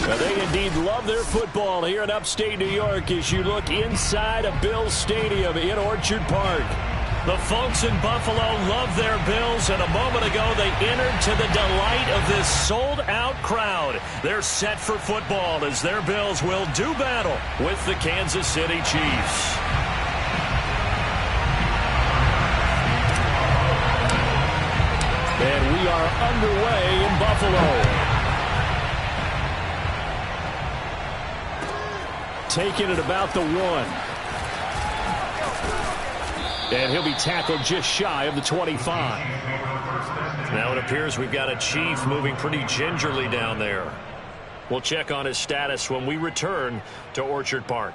Well, they indeed love their football here in upstate New York as you look inside of Bills Stadium in Orchard Park. The folks in Buffalo love their Bills, and a moment ago they entered to the delight of this sold-out crowd. They're set for football as their Bills will do battle with the Kansas City Chiefs. And we are underway in Buffalo. Taking it about the 1. And he'll be tackled just shy of the 25. Now it appears we've got a Chief moving pretty gingerly down there. We'll check on his status when we return to Orchard Park.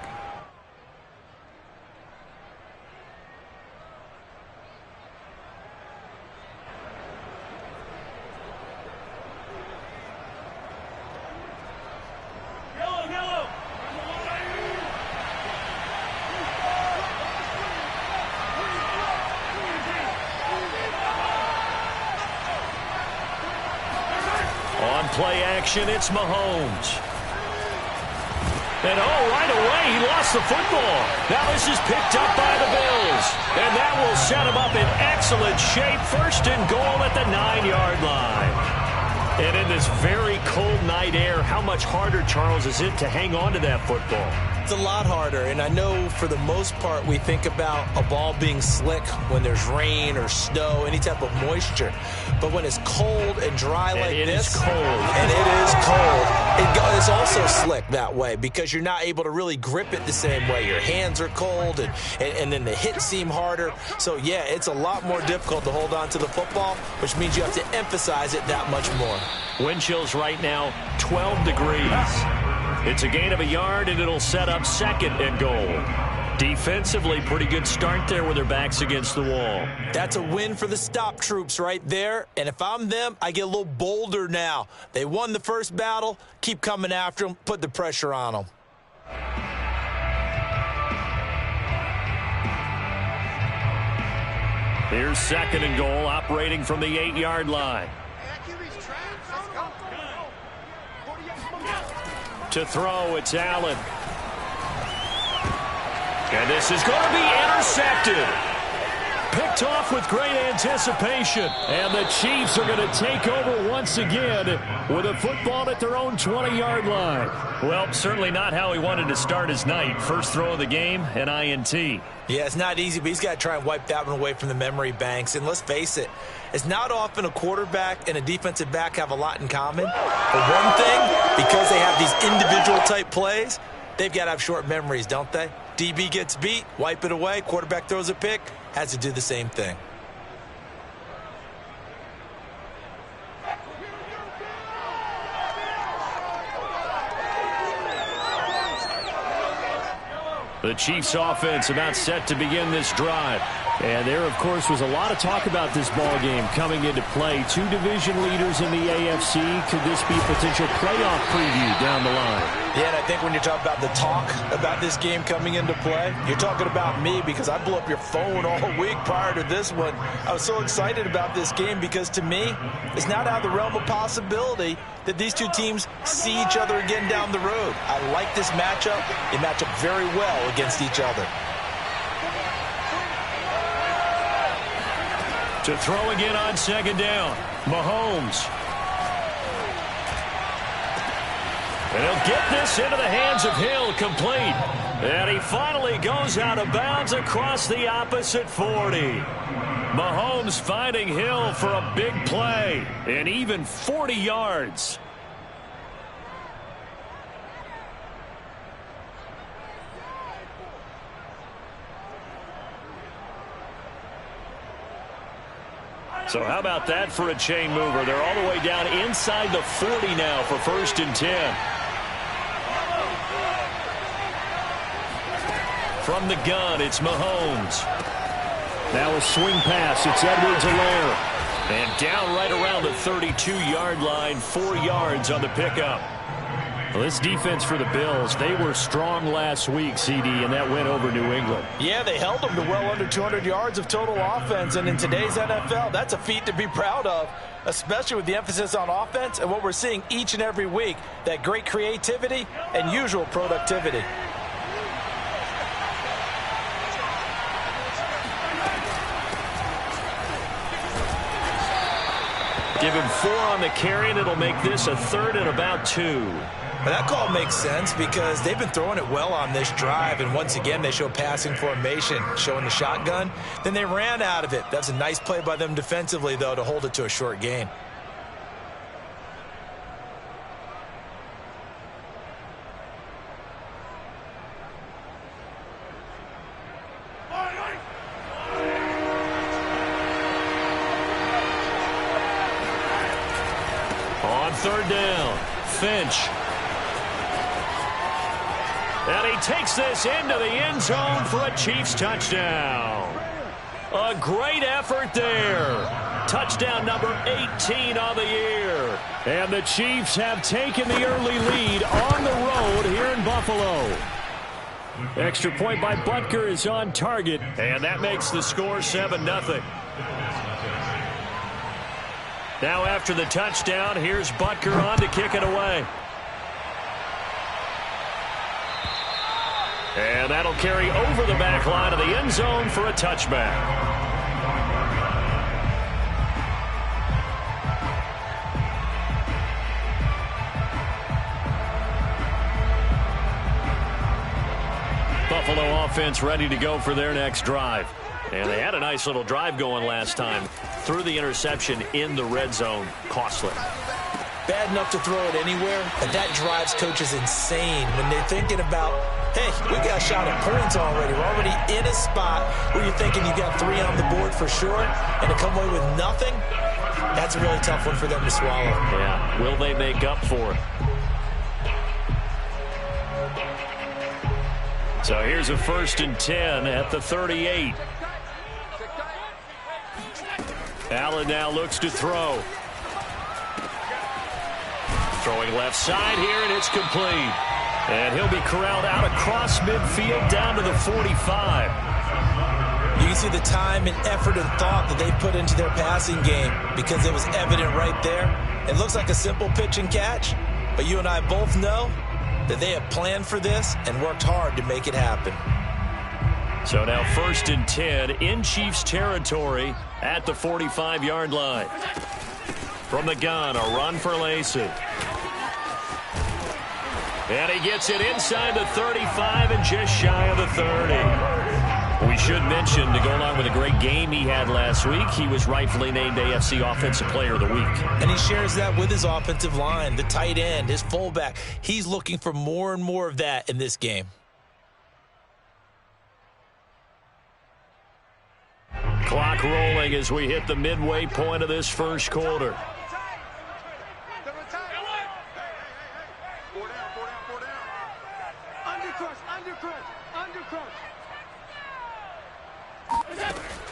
Play action, it's Mahomes. And right away, he lost the football. Now this is picked up by the Bills. And that will set him up in excellent shape. First and goal at the 9-yard line. And in this very cold night air, how much harder, Charles, is it to hang on to that football? It's a lot harder, and I know for the most part we think about a ball being slick when there's rain or snow, any type of moisture. But when it's cold and dry like this, it's cold. And it is cold, it's also slick that way because you're not able to really grip it the same way. Your hands are cold, and then the hits seem harder. So, yeah, it's a lot more difficult to hold on to the football, which means you have to emphasize it that much more. Wind chills right now, 12 degrees. It's a gain of a yard, and it'll set up second and goal. Defensively, pretty good start there with their backs against the wall. That's a win for the stop troops right there. And if I'm them, I get a little bolder now. They won the first battle. Keep coming after them. Put the pressure on them. Here's second and goal, operating from the 8-yard line. To throw, it's Allen. And this is going to be intercepted. Picked off with great anticipation. And the Chiefs are going to take over once again with a football at their own 20-yard line. Well, certainly not how he wanted to start his night. First throw of the game, an INT. Yeah, it's not easy, but he's got to try and wipe that one away from the memory banks. And let's face it, it's not often a quarterback and a defensive back have a lot in common. For one thing, because they have these individual type plays, they've got to have short memories, don't they? DB gets beat, wipe it away, quarterback throws a pick, has to do the same thing. The Chiefs offense about set to begin this drive. And there, of course, was a lot of talk about this ball game coming into play. Two division leaders in the AFC. Could this be a potential playoff preview down the line? Yeah, and I think when you're talking about the talk about this game coming into play, you're talking about me because I blew up your phone all week prior to this one. I was so excited about this game because to me, it's not out of the realm of possibility that these two teams see each other again down the road. I like this matchup. They match up very well against each other. To throw again on second down, Mahomes. And he'll get this into the hands of Hill, complete. And he finally goes out of bounds across the opposite 40. Mahomes finding Hill for a big play, and even 40 yards. So how about that for a chain mover? They're all the way down inside the 40 now for 1st and 10. From the gun, it's Mahomes. Now a swing pass. It's Edwards-Helaire. And down right around the 32-yard line, 4 yards on the pickup. Well, this defense for the Bills, they were strong last week, CD, and that went over New England. Yeah, they held them to well under 200 yards of total offense, and in today's NFL, that's a feat to be proud of, especially with the emphasis on offense and what we're seeing each and every week, that great creativity and usual productivity. Give him 4 on the carry, and it'll make this a 3rd and about 2. Well, that call makes sense because they've been throwing it well on this drive, and once again they show passing formation, showing the shotgun. Then they ran out of it. That's a nice play by them defensively, though, to hold it to a short gain. On 3rd down, Finch. And he takes this into the end zone for a Chiefs touchdown. A great effort there. Touchdown number 18 on the year. And the Chiefs have taken the early lead on the road here in Buffalo. Extra point by Butker is on target. And that makes the score 7-0. Now after the touchdown, here's Butker on to kick it away. And that'll carry over the back line of the end zone for a touchback. Buffalo offense ready to go for their next drive. And they had a nice little drive going last time. Threw the interception in the red zone. Costly. Bad enough to throw it anywhere, and that drives coaches insane when they're thinking about, hey, we got a shot at points already. We're already in a spot where you're thinking you got 3 on the board for sure, and to come away with nothing, that's a really tough one for them to swallow. Yeah, will they make up for it? So here's a 1st and 10 at the 38. Allen now looks to throw. Throwing left side here, and it's complete. And he'll be corralled out across midfield down to the 45. You can see the time and effort and thought that they put into their passing game because it was evident right there. It looks like a simple pitch and catch, but you and I both know that they have planned for this and worked hard to make it happen. So now 1st and 10 in Chiefs territory at the 45-yard line. From the gun, a run for Lacy. And he gets it inside the 35 and just shy of the 30. We should mention, to go along with a great game he had last week, he was rightfully named AFC Offensive Player of the Week. And he shares that with his offensive line, the tight end, his fullback. He's looking for more and more of that in this game. Clock rolling as we hit the midway point of this first quarter.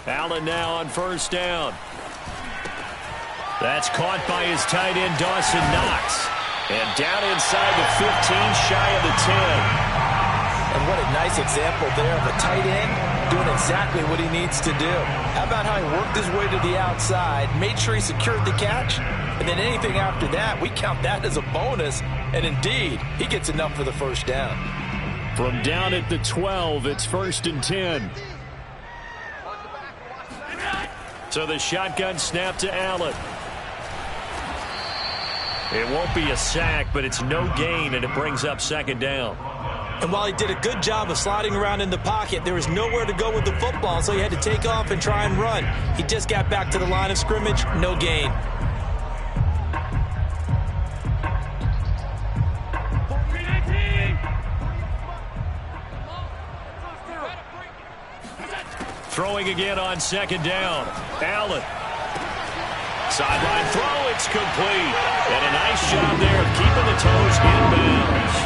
Allen now on 1st down. That's caught by his tight end, Dawson Knox. And down inside the 15, shy of the 10. And what a nice example there of a tight end doing exactly what he needs to do. How about how he worked his way to the outside, made sure he secured the catch, and then anything after that, we count that as a bonus. And indeed, he gets enough for the 1st down. From down at the 12, it's 1st and 10. So the shotgun snap to Allen. It won't be a sack, but it's no gain, and it brings up 2nd down. And while he did a good job of sliding around in the pocket, there was nowhere to go with the football, so he had to take off and try and run. He just got back to the line of scrimmage, no gain. Throwing again on 2nd down. Allen. Sideline throw, it's complete. And a nice job there of keeping the toes inbounds.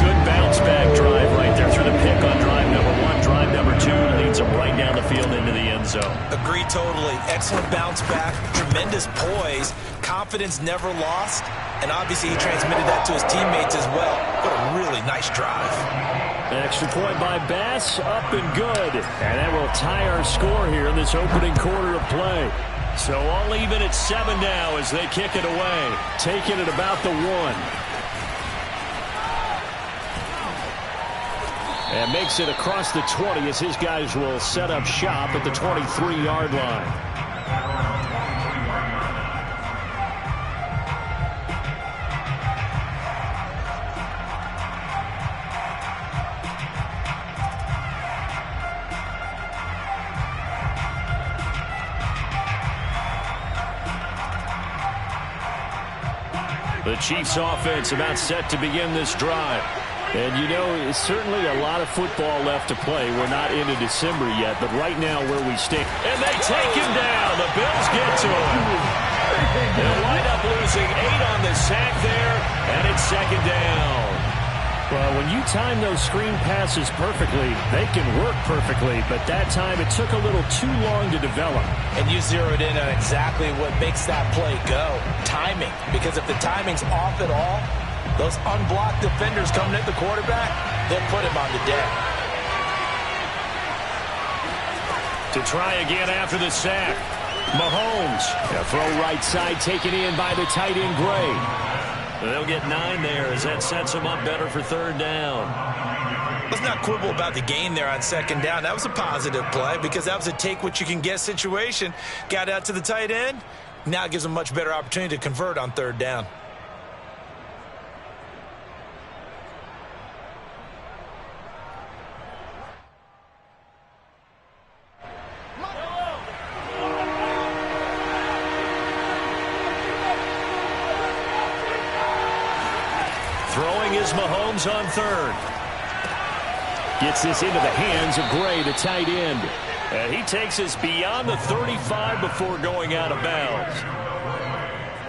Good bounce-back drive right there through the pick on drive number 1. Drive number 2 leads them right down the field into the end zone. Agree totally. Excellent bounce back, tremendous poise, confidence never lost, and obviously he transmitted that to his teammates as well. What a really nice drive. An extra point by Bass, up and good. And that will tie our score here in this opening quarter of play. So all even at 7 now as they kick it away. Taking it about the 1. And makes it across the 20 as his guys will set up shop at the 23-yard line. The Chiefs offense about set to begin this drive. And you know, it's certainly a lot of football left to play. We're not into December yet, but right now where we stand. And they take him down. The Bills get to him. They'll wind up losing 8 on the sack there, and it's 2nd down. Well, when you time those screen passes perfectly, they can work perfectly, but that time it took a little too long to develop. And you zeroed in on exactly what makes that play go. Timing. Because if the timing's off at all, those unblocked defenders coming at the quarterback, they'll put him on the deck. To try again after the sack. Mahomes. A throw right side taken in by the tight end Gray. They'll get 9 there as that sets them up better for 3rd down. Let's not quibble about the gain there on 2nd down. That was a positive play because that was a take-what-you-can-get situation. Got out to the tight end. Now it gives them a much better opportunity to convert on 3rd down. Throwing is Mahomes on 3rd. Gets this into the hands of Gray, the tight end. And he takes us beyond the 35 before going out of bounds.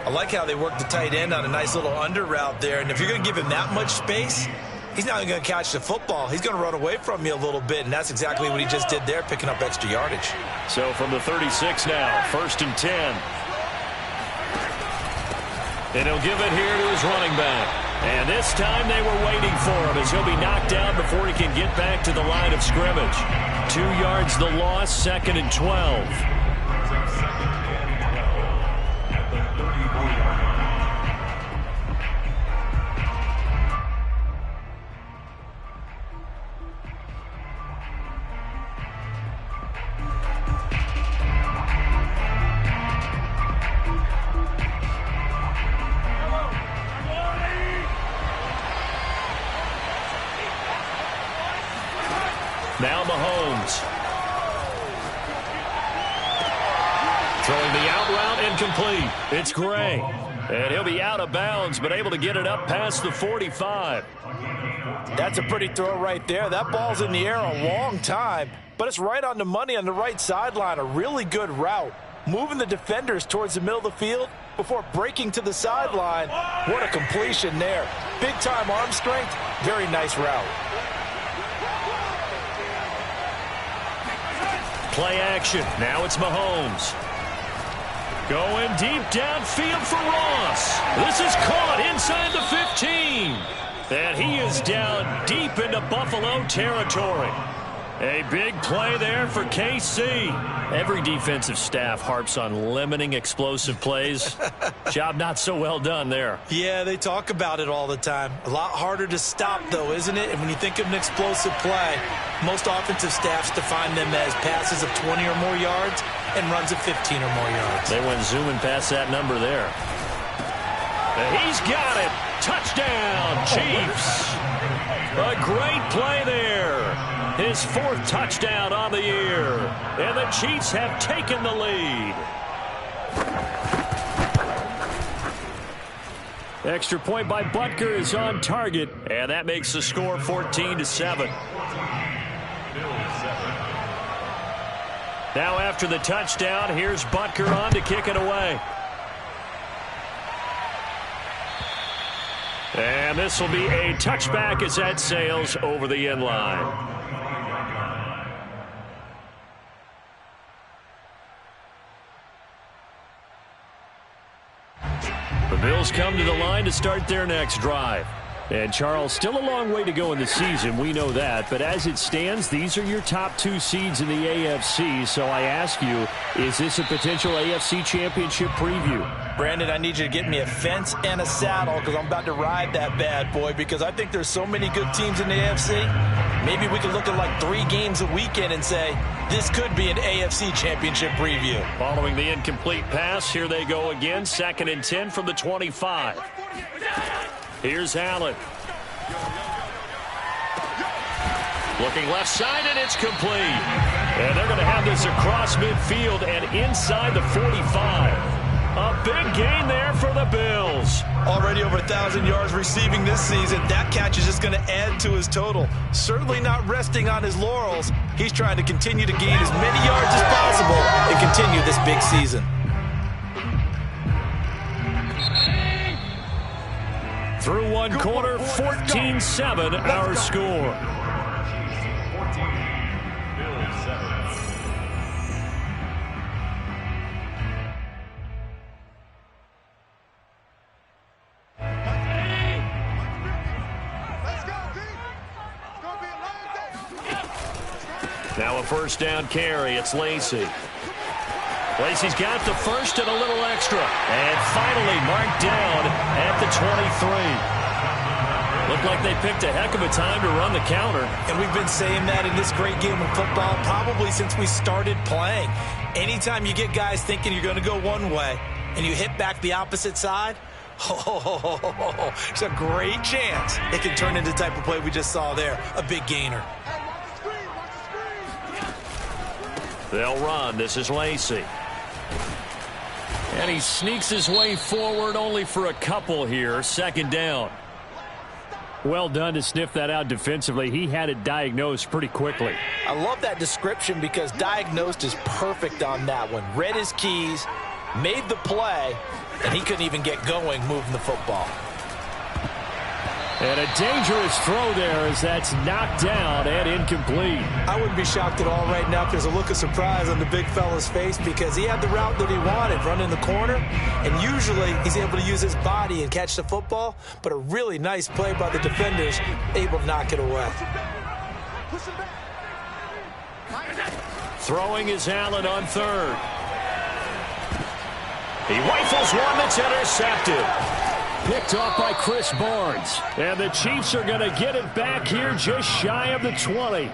I like how they work the tight end on a nice little under route there. And if you're going to give him that much space, he's not going to catch the football. He's going to run away from you a little bit, and that's exactly what he just did there, picking up extra yardage. So from the 36 now, 1st and 10. And he'll give it here to his running back. And this time they were waiting for him as he'll be knocked down before he can get back to the line of scrimmage. 2 yards the loss, 2nd and 12. Now Mahomes. Throwing the out route incomplete. It's Gray. And he'll be out of bounds, but able to get it up past the 45. That's a pretty throw right there. That ball's in the air a long time, but it's right on the money on the right sideline. A really good route. Moving the defenders towards the middle of the field before breaking to the sideline. What a completion there. Big-time arm strength. Very nice route. Play action. Now it's Mahomes. Going deep downfield for Ross. This is caught inside the 15. And he is down deep into Buffalo territory. A big play there for KC. Every defensive staff harps on limiting explosive plays. Job not so well done there. Yeah, they talk about it all the time. A lot harder to stop, though, isn't it? And when you think of an explosive play, most offensive staffs define them as passes of 20 or more yards and runs of 15 or more yards. They went zooming past that number there. And he's got it. Touchdown, Chiefs. A great play there. His 4th touchdown on the year. And the Chiefs have taken the lead. Extra point by Butker is on target. And that makes the score 14-7. Now after the touchdown, here's Butker on to kick it away. And this will be a touchback as that sails over the end line. Bills come to the line to start their next drive. And, Charles, still a long way to go in the season. We know that. But as it stands, these are your top 2 seeds in the AFC. So I ask you, is this a potential AFC championship preview? Brandon, I need you to get me a fence and a saddle because I'm about to ride that bad boy because I think there's so many good teams in the AFC. Maybe we could look at like 3 games a weekend and say, this could be an AFC championship preview. Following the incomplete pass, here they go again. 2nd and 10 from the 25. Here's Allen. Looking left side, and it's complete. And they're going to have this across midfield and inside the 45. A big gain there for the Bills. Already over 1,000 yards receiving this season. That catch is just going to add to his total. Certainly not resting on his laurels. He's trying to continue to gain as many yards as possible and continue this big season. Through one quarter, 14-7 our score. Now a first down carry. It's Lacy. Lacy's got the first and a little extra. And finally marked down at the 23. Looked like they picked a heck of a time to run the counter. And we've been saying that in this great game of football probably since we started playing. Anytime you get guys thinking you're going to go one way and you hit back the opposite side, it's a great chance it can turn into the type of play we just saw there, a big gainer. They'll run. This is Lacy. And he sneaks his way forward only for a couple here. 2nd down. Well done to sniff that out defensively. He had it diagnosed pretty quickly. I love that description because diagnosed is perfect on that one. Read his keys, made the play, and he couldn't even get going moving the football. And a dangerous throw there as that's knocked down and incomplete. I wouldn't be shocked at all right now if there's a look of surprise on the big fella's face because he had the route that he wanted, running the corner, and usually he's able to use his body and catch the football, but a really nice play by the defenders, able to knock it away. Throwing is Allen on 3rd. He rifles one that's intercepted. Picked off by Chris Barnes. And the Chiefs are going to get it back here just shy of the 20.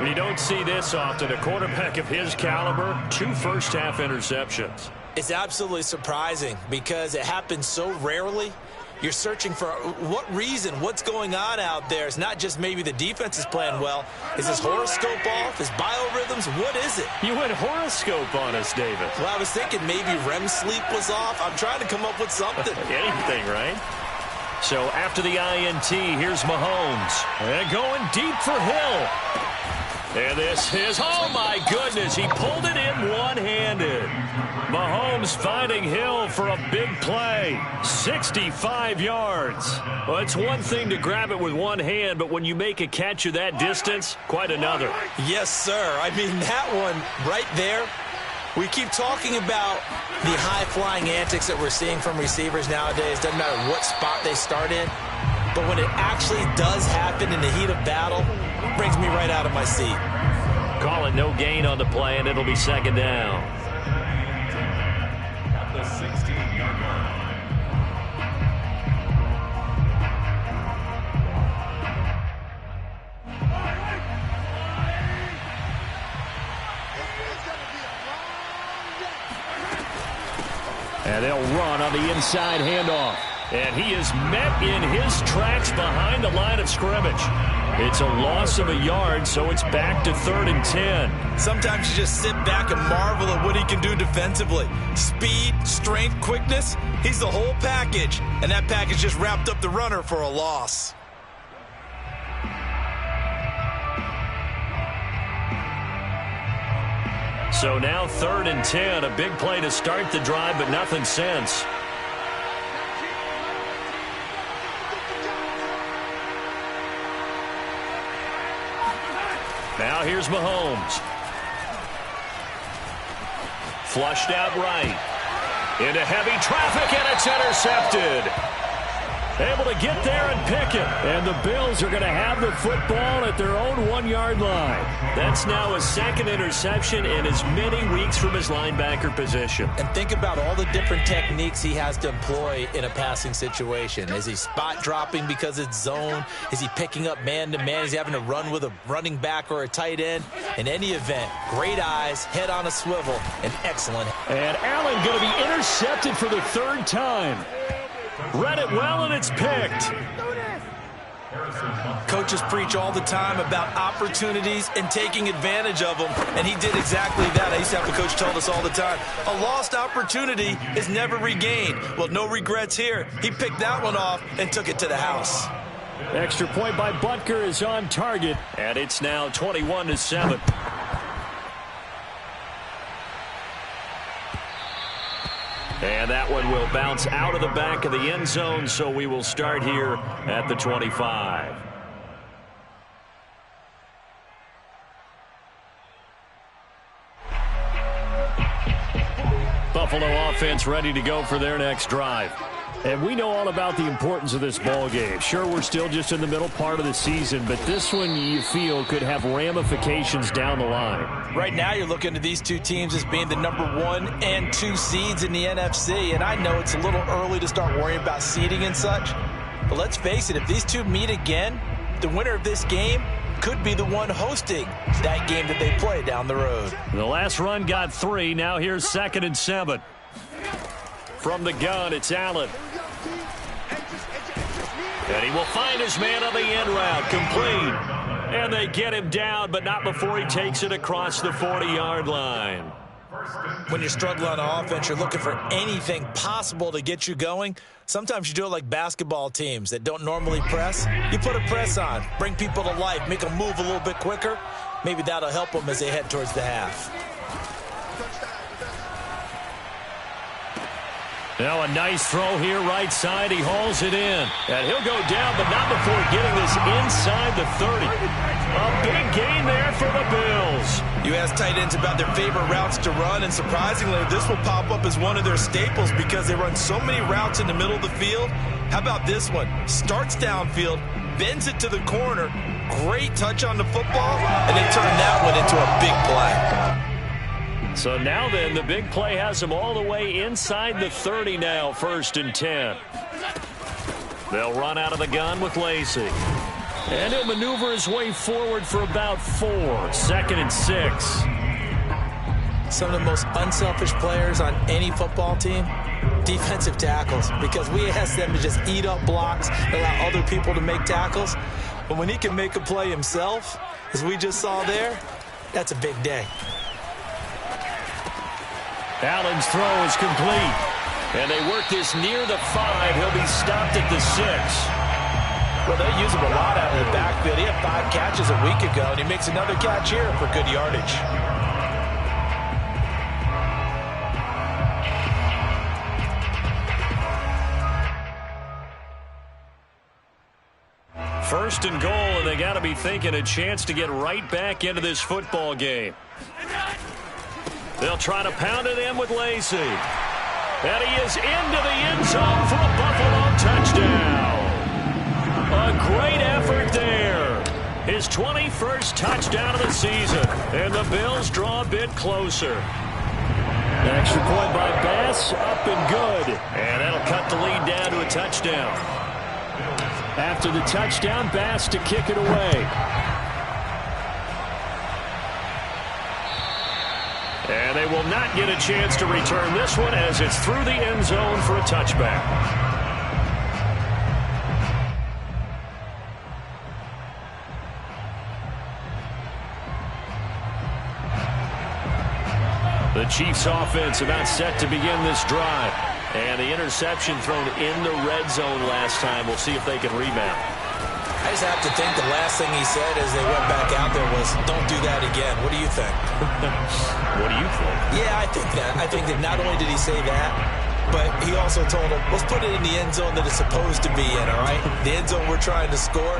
You don't see this often. A quarterback of his caliber, 2 first-half interceptions. It's absolutely surprising because it happens so rarely. You're searching for what reason, what's going on out there. It's not just maybe the defense is playing well. Is his horoscope off? His biorhythms? What is it? You went horoscope on us, David. Well, I was thinking maybe REM sleep was off. I'm trying to come up with something. Anything, right? So after the INT, here's Mahomes. And going deep for Hill. And this is, oh my goodness, he pulled it in one-handed. Mahomes finding Hill for a big play. 65 yards. Well, it's one thing to grab it with one hand, but when you make a catch of that distance, quite another. Yes, sir. I mean, that one right there, we keep talking about the high-flying antics that we're seeing from receivers nowadays. Doesn't matter what spot they start in. But when it actually does happen in the heat of battle, it brings me right out of my seat. Call it no gain on the play, and it'll be 2nd down. At the 16-yard line. And they'll run on the inside handoff. And he is met in his tracks behind the line of scrimmage. It's a loss of a yard, so it's back to 3rd and 10. Sometimes you just sit back and marvel at what he can do defensively. Speed, strength, quickness, he's the whole package. And that package just wrapped up the runner for a loss. So now 3rd and 10, a big play to start the drive, but nothing since. Now here's Mahomes. Flushed out right. Into heavy traffic, and it's intercepted. Able to get there and pick it. And the Bills are going to have the football at their own 1-yard line. That's now his second interception in as many weeks from his linebacker position. And think about all the different techniques he has to employ in a passing situation. Is he spot dropping because it's zone? Is he picking up man-to-man? Is he having to run with a running back or a tight end? In any event, great eyes, head on a swivel, and excellent. And Allen going to be intercepted for the third time. Read it well, and it's picked. Coaches preach all the time about opportunities and taking advantage of them, and he did exactly that. I used to have a coach tell us all the time, a lost opportunity is never regained. Well, no regrets here. He picked that one off and took it to the house. Extra point by Butker is on target. And it's now 21-7. And that one will bounce out of the back of the end zone, so we will start here at the 25. Buffalo offense ready to go for their next drive. And we know all about the importance of this ball game. Sure, we're still just in the middle part of the season, but this one you feel could have ramifications down the line. Right now you're looking at these two teams as being the number 1 and 2 seeds in the NFC, and I know it's a little early to start worrying about seeding and such, but let's face it, if these two meet again, the winner of this game could be the one hosting that game that they play down the road. The last run got 3. Now here's 2nd and 7. From the gun, it's Allen. And he will find his man on the end route, complete. And they get him down, but not before he takes it across the 40-yard line. When you're struggling on offense, you're looking for anything possible to get you going. Sometimes you do it like basketball teams that don't normally press. You put a press on, bring people to life, make them move a little bit quicker. Maybe that'll help them as they head towards the half. Now a nice throw here, right side. He hauls it in. And he'll go down, but not before getting this inside the 30. A big gain there for the Bills. You ask tight ends about their favorite routes to run, and surprisingly, this will pop up as one of their staples because they run so many routes in the middle of the field. How about this one? Starts downfield, bends it to the corner. Great touch on the football, and they turn that one into a big play. So now then, the big play has him all the way inside the 30 now, 1st and 10. They'll run out of the gun with Lacy. And he'll maneuver his way forward for about 4. 2nd and 6. Some of the most unselfish players on any football team, defensive tackles, because we ask them to just eat up blocks, allow other people to make tackles. But when he can make a play himself, as we just saw there, that's a big day. Allen's throw is complete. And they work this near the 5. He'll be stopped at the 6. Well, they use him a lot out of the backfield. He had 5 catches a week ago, and he makes another catch here for good yardage. First and goal, and they got to be thinking a chance to get right back into this football game. They'll try to pound it in with Lacy. And he is into the end zone for a Buffalo touchdown. A great effort there. His 21st touchdown of the season. And the Bills draw a bit closer. An extra point by Bass, up and good. And that'll cut the lead down to a touchdown. After the touchdown, Bass to kick it away. And they will not get a chance to return this one as it's through the end zone for a touchback. The Chiefs offense about set to begin this drive. And the interception thrown in the red zone last time. We'll see if they can rebound. I just have to think the last thing he said as they went back out there was, don't do that again. What do you think? What do you think? Yeah, I think that. I think that not only did he say that, but he also told him, let's put it in the end zone that it's supposed to be in, all right? The end zone we're trying to score.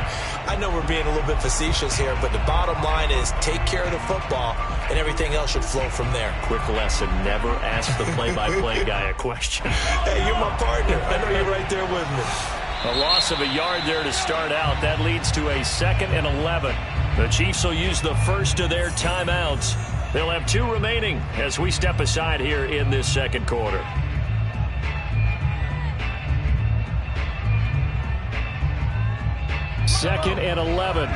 I know we're being a little bit facetious here, but the bottom line is take care of the football, and everything else should flow from there. Quick lesson, never ask the play-by-play guy a question. Hey, you're my partner. I know you're right there with me. A loss of a yard there to start out. That leads to a 2nd and 11. The Chiefs will use the first of their timeouts. They'll have 2 remaining as we step aside here in this second quarter. Second and 11.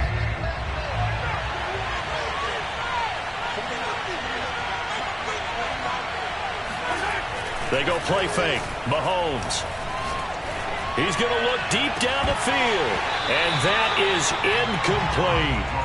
They go play fake. Mahomes. He's going to look deep down the field. And that is incomplete.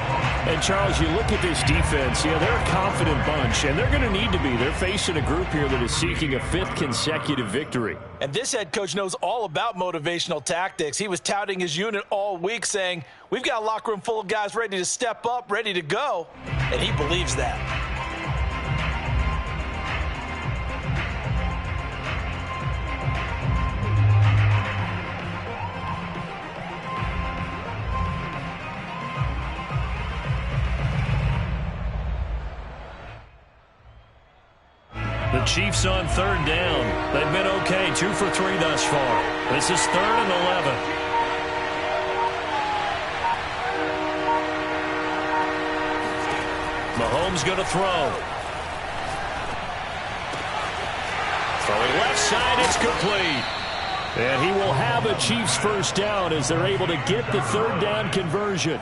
And, Charles, you look at this defense, they're a confident bunch, and they're going to need to be. They're facing a group here that is seeking a 5th consecutive victory. And this head coach knows all about motivational tactics. He was touting his unit all week saying, we've got a locker room full of guys ready to step up, ready to go. And he believes that. The Chiefs on 3rd down. They've been okay, 2 for 3 thus far. This is 3rd and 11. Mahomes going to throw. Throwing left side, it's complete. And he will have a Chiefs first down as they're able to get the 3rd down conversion.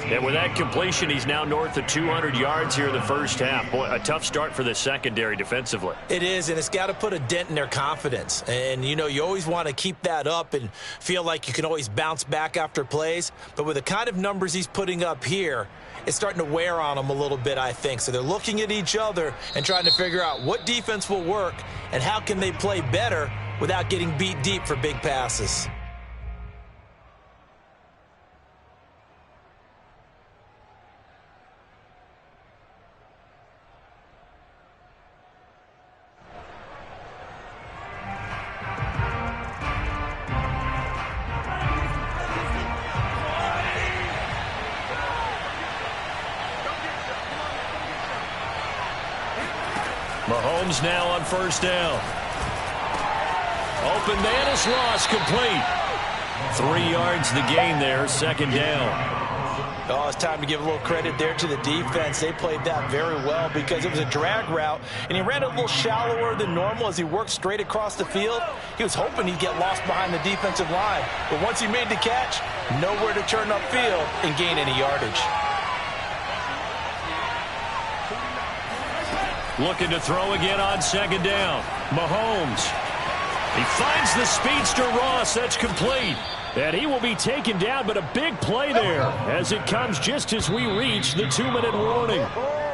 And with that completion, he's now north of 200 yards here in the first half. Boy, a tough start for the secondary defensively. It is, and it's got to put a dent in their confidence. And, you know, you always want to keep that up and feel like you can always bounce back after plays. But with the kind of numbers he's putting up here, it's starting to wear on them a little bit, I think. So they're looking at each other and trying to figure out what defense will work and how can they play better without getting beat deep for big passes. Mahomes now on 1st down. Open man is lost, complete. 3 yards the gain there, 2nd down. Oh, it's time to give a little credit there to the defense. They played that very well because it was a drag route, and he ran a little shallower than normal as he worked straight across the field. He was hoping he'd get lost behind the defensive line, but once he made the catch, nowhere to turn upfield and gain any yardage. Looking to throw again on 2nd down. Mahomes. He finds the speedster Ross. That's complete. And he will be taken down, but a big play there as it comes just as we reach the 2-minute warning.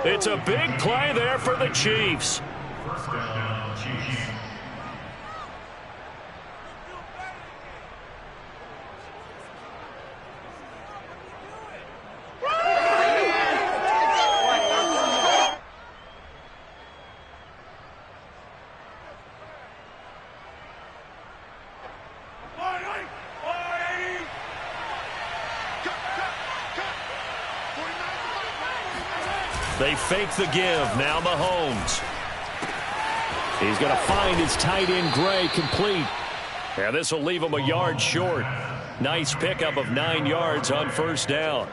It's a big play there for the Chiefs. First down, Chiefs. They fake the give. Now Mahomes. He's going to find his tight end Gray, complete. And this will leave him a yard short. Nice pickup of 9 yards on 1st down.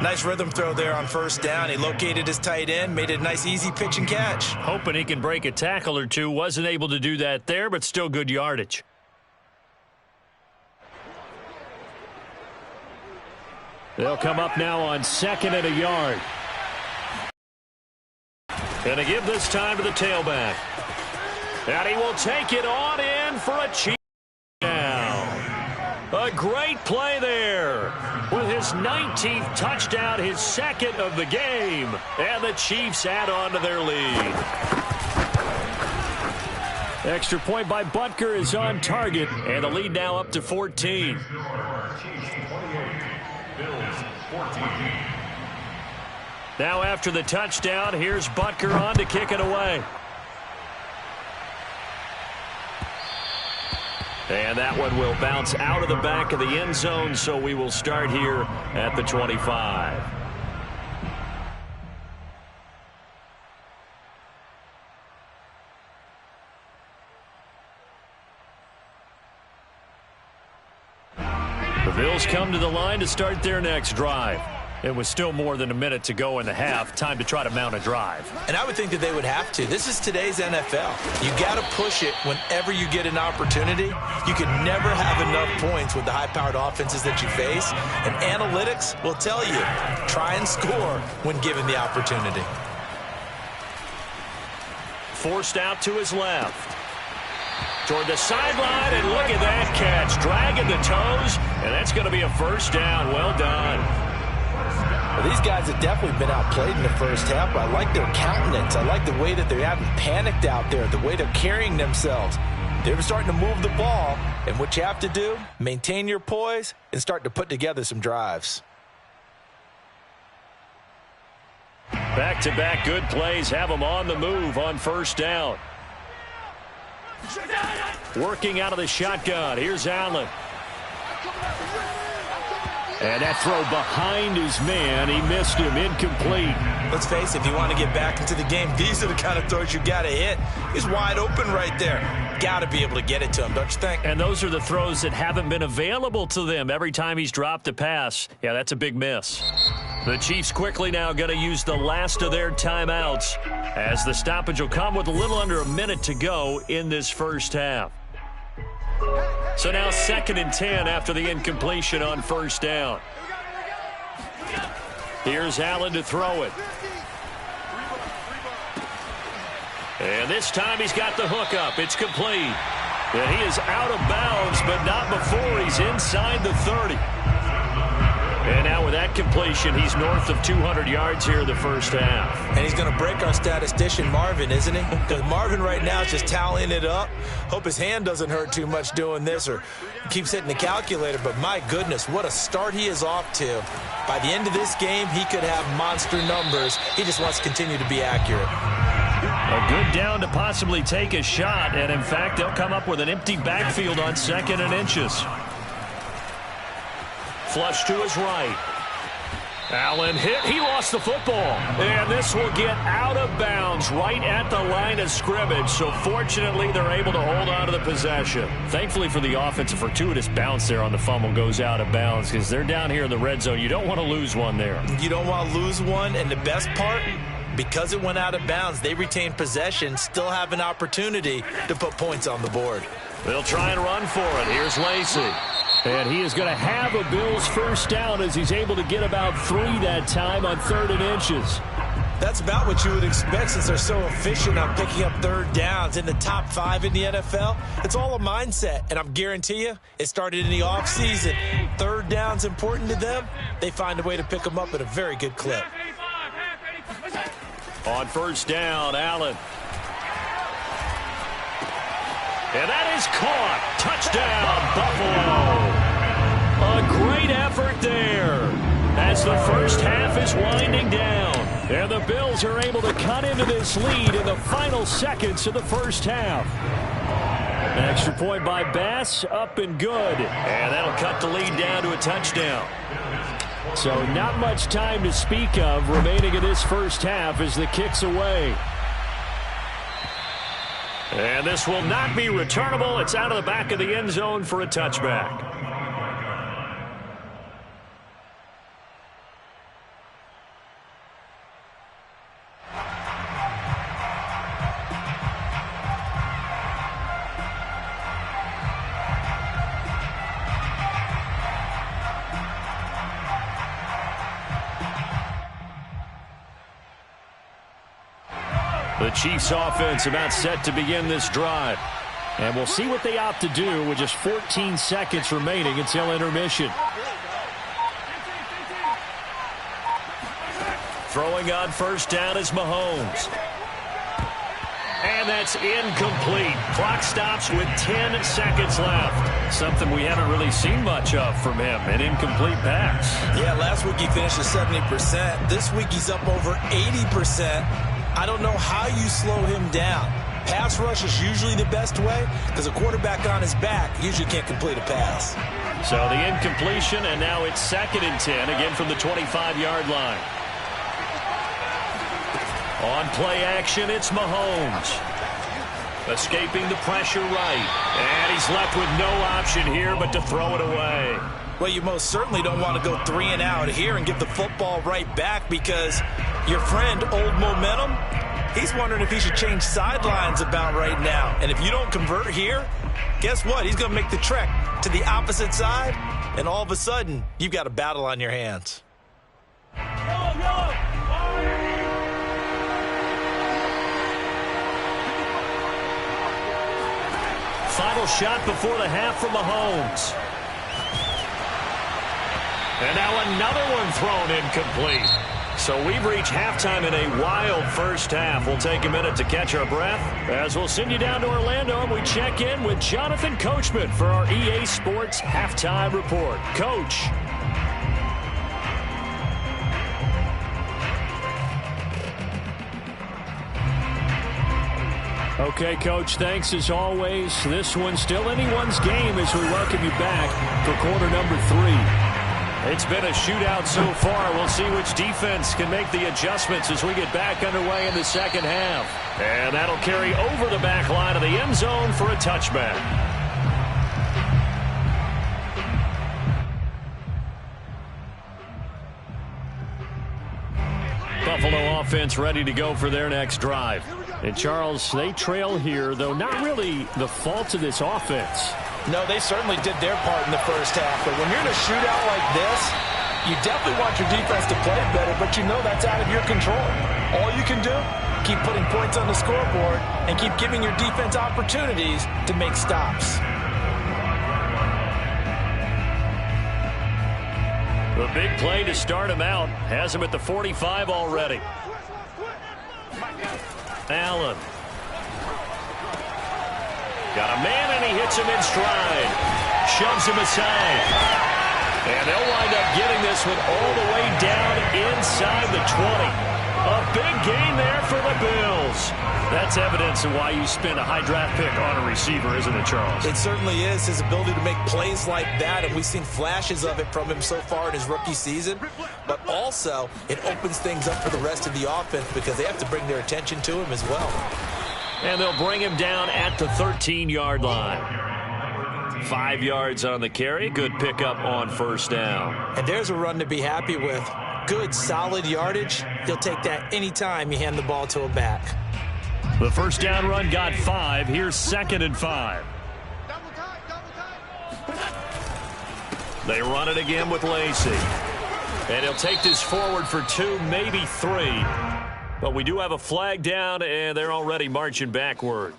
Nice rhythm throw there on 1st down. He located his tight end, made it a nice easy pitch and catch. Hoping he can break a tackle or two. Wasn't able to do that there, but still good yardage. They'll come up now on 2nd and a yard. And to give this time to the tailback. And he will take it on in for a Chiefs down. A great play there with his 19th touchdown, his 2nd of the game. And the Chiefs add on to their lead. Extra point by Butker is on target. And the lead now up to 14. Chiefs 28, Bills 14. Now after the touchdown, here's Butker on to kick it away. And that one will bounce out of the back of the end zone, so we will start here at the 25. The Bills come to the line to start their next drive. It was still more than a minute to go in the half. Time to try to mount a drive. And I would think that they would have to. This is today's NFL. You got to push it whenever you get an opportunity. You can never have enough points with the high-powered offenses that you face. And analytics will tell you, try and score when given the opportunity. Forced out to his left. Toward the sideline, and look at that catch. Dragging the toes, and that's going to be a first down. Well done. Well, these guys have definitely been outplayed in the first half, but I like their countenance. I like the way that they haven't panicked out there, the way they're carrying themselves. They're starting to move the ball, and what you have to do, maintain your poise and start to put together some drives. Back-to-back good plays have them on the move on first down. Working out of the shotgun. Here's Allen. And that throw behind his man. He missed him. Incomplete. Let's face it, if you want to get back into the game, these are the kind of throws you got to hit. He's wide open right there. Got to be able to get it to him, don't you think? And those are the throws that haven't been available to them every time he's dropped a pass. Yeah, that's a big miss. The Chiefs quickly now going to use the last of their timeouts as the stoppage will come with a little under a minute to go in this first half. So now 2nd and 10 after the incompletion on first down. Here's Allen to throw it. And this time he's got the hook up. It's complete. And he is out of bounds, but not before he's inside the 30. And now with that completion, he's north of 200 yards here in the first half. And he's going to break our statistician, Marvin, isn't he? Because Marvin right now is just tallying it up. Hope his hand doesn't hurt too much doing this or keeps hitting the calculator. But my goodness, what a start he is off to. By the end of this game, he could have monster numbers. He just wants to continue to be accurate. A good down to possibly take a shot. And, in fact, they'll come up with an empty backfield on 2nd and inches. Flush to his right. Allen hit. He lost the football. And this will get out of bounds right at the line of scrimmage. So fortunately, they're able to hold on to the possession. Thankfully for the offense, a fortuitous bounce there on the fumble goes out of bounds because they're down here in the red zone. You don't want to lose one there. You don't want to lose one. And the best part, because it went out of bounds, they retain possession, still have an opportunity to put points on the board. They'll try and run for it. Here's Lacy. And he is going to have a Bills first down as he's able to get about 3 that time on 3rd and inches. That's about what you would expect since they're so efficient on picking up 3rd downs in the top 5 in the NFL. It's all a mindset, and I'm guarantee you it started in the offseason. 3rd down's important to them. They find a way to pick them up at a very good clip. On first down, Allen. And that is caught. Touchdown, Buffalo. A great effort there as the first half is winding down. And the Bills are able to cut into this lead in the final seconds of the first half. An extra point by Bass, up and good. And that'll cut the lead down to a touchdown. So not much time to speak of remaining in this first half as the kick's away. And this will not be returnable. It's out of the back of the end zone for a touchback. The Chiefs offense about set to begin this drive. And we'll see what they opt to do with just 14 seconds remaining until intermission. Throwing on first down is Mahomes. And that's incomplete. Clock stops with 10 seconds left. Something we haven't really seen much of from him, an incomplete pass. Yeah, last week he finished at 70%. This week he's up over 80%. I don't know how you slow him down. pass rush is usually the best way because a quarterback on his back usually can't complete a pass. So the incompletion, and now it's 2nd and 10, again from the 25-yard line. On play action, it's Mahomes. Escaping the pressure right. And he's left with no option here but to throw it away. Well, you most certainly don't want to go 3 and out here and give the football right back because your friend, Old Momentum, he's wondering if he should change sidelines about right now. And if you don't convert here, guess what? He's going to make the trek to the opposite side, and all of a sudden, you've got a battle on your hands. Final shot before the half from Mahomes. And now another one thrown incomplete. So we've reached halftime in a wild first half. We'll take a minute to catch our breath as we'll send you down to Orlando and we check in with Jonathan Coachman for our EA Sports Halftime Report. Coach. Okay, Coach, thanks as always. This one's still anyone's game as we welcome you back for quarter number 3. It's been a shootout so far. We'll see which defense can make the adjustments as we get back underway in the second half. And that'll carry over the back line of the end zone for a touchback. Buffalo offense ready to go for their next drive. And, Charles, they trail here, though not really the fault of this offense. No, they certainly did their part in the first half. But when you're in a shootout like this, you definitely want your defense to play better, but you know that's out of your control. All you can do, keep putting points on the scoreboard and keep giving your defense opportunities to make stops. The big play to start him out has him at the 45 already. Allen. Got a man, and he hits him in stride. Shoves him aside. And they'll wind up getting this one all the way down inside the 20. A big gain there for the Bills. That's evidence of why you spend a high draft pick on a receiver, isn't it, Charles? It certainly is. His ability to make plays like that, and we've seen flashes of it from him so far in his rookie season. But also, it opens things up for the rest of the offense because they have to bring their attention to him as well. And they'll bring him down at the 13-yard line. 5 yards on the carry. Good pickup on first down. And there's a run to be happy with. Good, solid yardage. He'll take that anytime you hand the ball to a back. The first down run got 5. Here's 2nd and 5. They run it again with Lacy. And he'll take this forward for 2, maybe 3. But we do have a flag down, and they're already marching backward.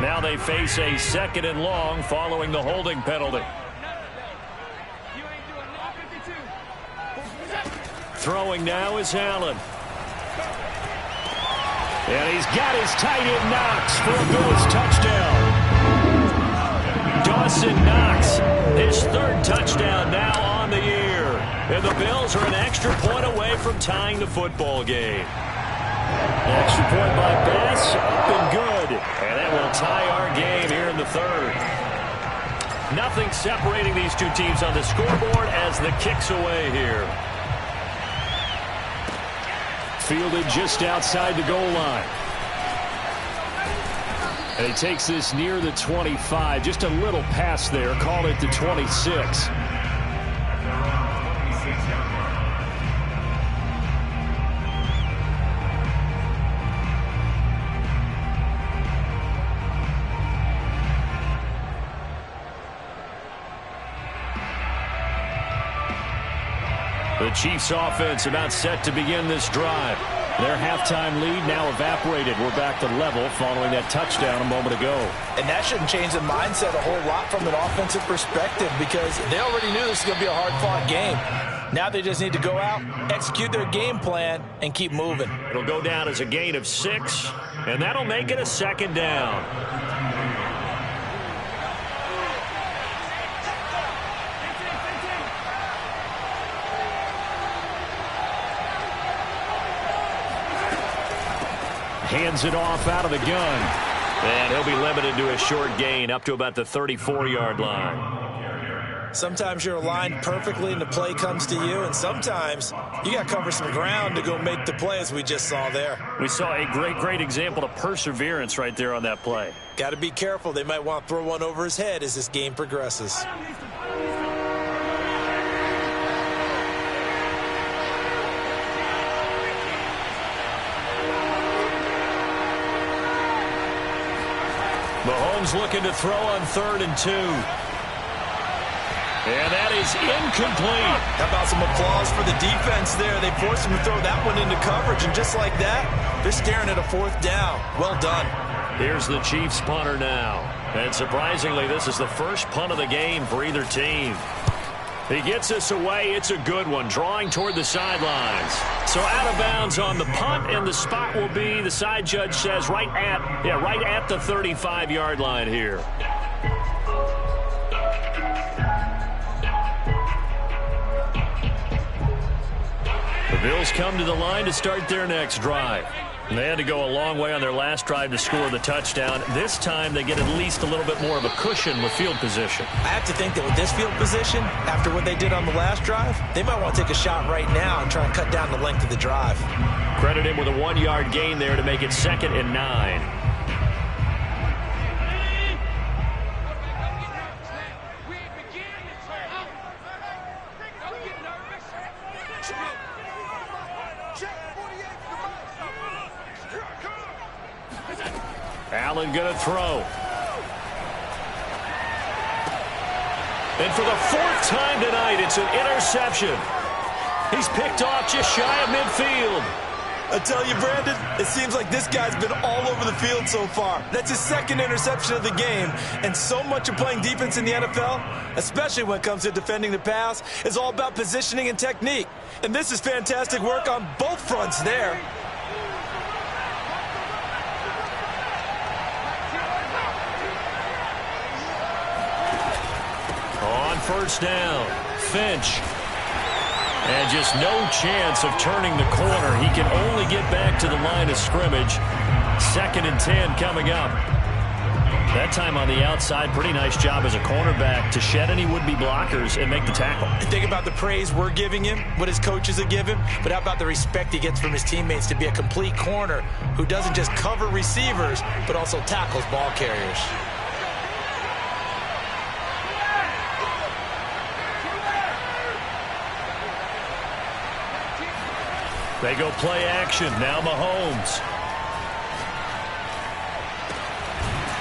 Now they face a 2nd and long following the holding penalty. Throwing now is Allen. And he's got his tight end Knox for a Bills touchdown. Dawson Knox, his 3rd touchdown now on the year. And the Bills are an extra point away from tying the football game. Extra point by Bass, up and good. And that will tie our game here in the 3rd. Nothing separating these two teams on the scoreboard as the kick's away here. Fielded just outside the goal line. And he takes this near the 25. Just a little pass there. Call it the 26. The Chiefs offense about set to begin this drive. Their halftime lead now evaporated. We're back to level following that touchdown a moment ago. And that shouldn't change the mindset a whole lot from an offensive perspective because they already knew this was going to be a hard-fought game. Now they just need to go out, execute their game plan, and keep moving. It'll go down as a gain of 6, and that'll make it a 2nd down. hands it off out of the gun. And he'll be limited to a short gain up to about the 34-yard line. Sometimes you're aligned perfectly and the play comes to you, and sometimes you got to cover some ground to go make the play, as we just saw there. We saw a great example of perseverance right there on that play. Got to be careful. They might want to throw one over his head as this game progresses. Mahomes looking to throw on 3rd and 2. And that is incomplete. How about some applause for the defense there? They forced him to throw that one into coverage, and just like that, they're staring at a 4th down. Well done. Here's the Chiefs punter now. And surprisingly, this is the first punt of the game for either team. He gets this away. It's a good one, drawing toward the sidelines. So out of bounds on the punt, and the spot will be, the side judge says, right at the 35-yard line here. The Bills come to the line to start their next drive. And they had to go a long way on their last drive to score the touchdown. This time they get at least a little bit more of a cushion with field position. I have to think that with this field position, after what they did on the last drive, they might want to take a shot right now and try and cut down the length of the drive. Credit him with a 1-yard gain there to make it 2nd and 9. Allen going to throw. And for the 4th time tonight, it's an interception. He's picked off just shy of midfield. I tell you, Brandon, it seems like this guy's been all over the field so far. That's his 2nd interception of the game. And so much of playing defense in the NFL, especially when it comes to defending the pass, is all about positioning and technique. And this is fantastic work on both fronts there. On 1st down, Finch. And just no chance of turning the corner. He can only get back to the line of scrimmage. 2nd and 10 coming up. That time on the outside, pretty nice job as a cornerback to shed any would-be blockers and make the tackle. Think about the praise we're giving him, what his coaches have given, but how about the respect he gets from his teammates to be a complete corner who doesn't just cover receivers, but also tackles ball carriers. They go play action. Now Mahomes.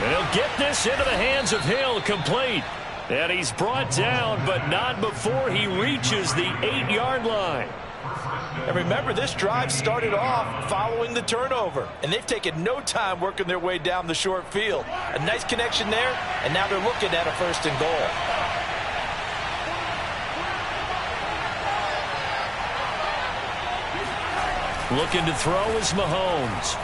And he'll get this into the hands of Hill, complete. And he's brought down, but not before he reaches the 8-yard line. And remember, this drive started off following the turnover, and they've taken no time working their way down the short field. A nice connection there, and now they're looking at a 1st and goal. Looking to throw is Mahomes.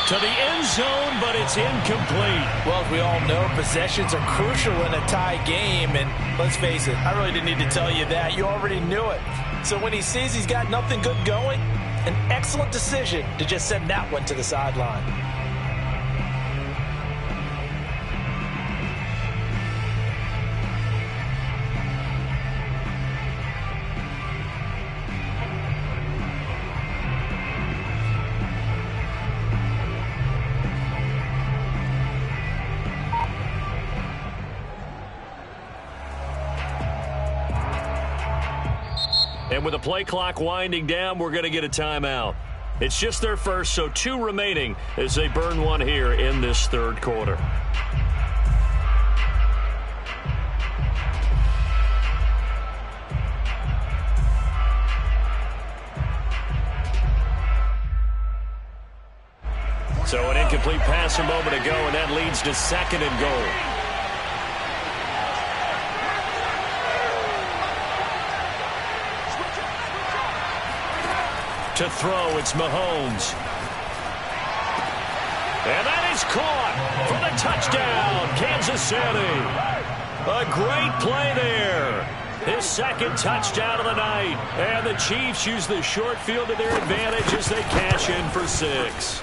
To the end zone, but it's incomplete. Well, as we all know, possessions are crucial in a tie game, and let's face it, I really didn't need to tell you that. You already knew it. So when he sees he's got nothing good going, an excellent decision to just send that one to the sideline. And with the play clock winding down, we're going to get a timeout. It's just their first, so 2 remaining as they burn one here in this 3rd quarter. So an incomplete pass a moment ago, and that leads to 2nd and goal. To throw, it's Mahomes. And that is caught for the touchdown, Kansas City. A great play there. His second touchdown of the night. And the Chiefs use the short field to their advantage as they cash in for 6.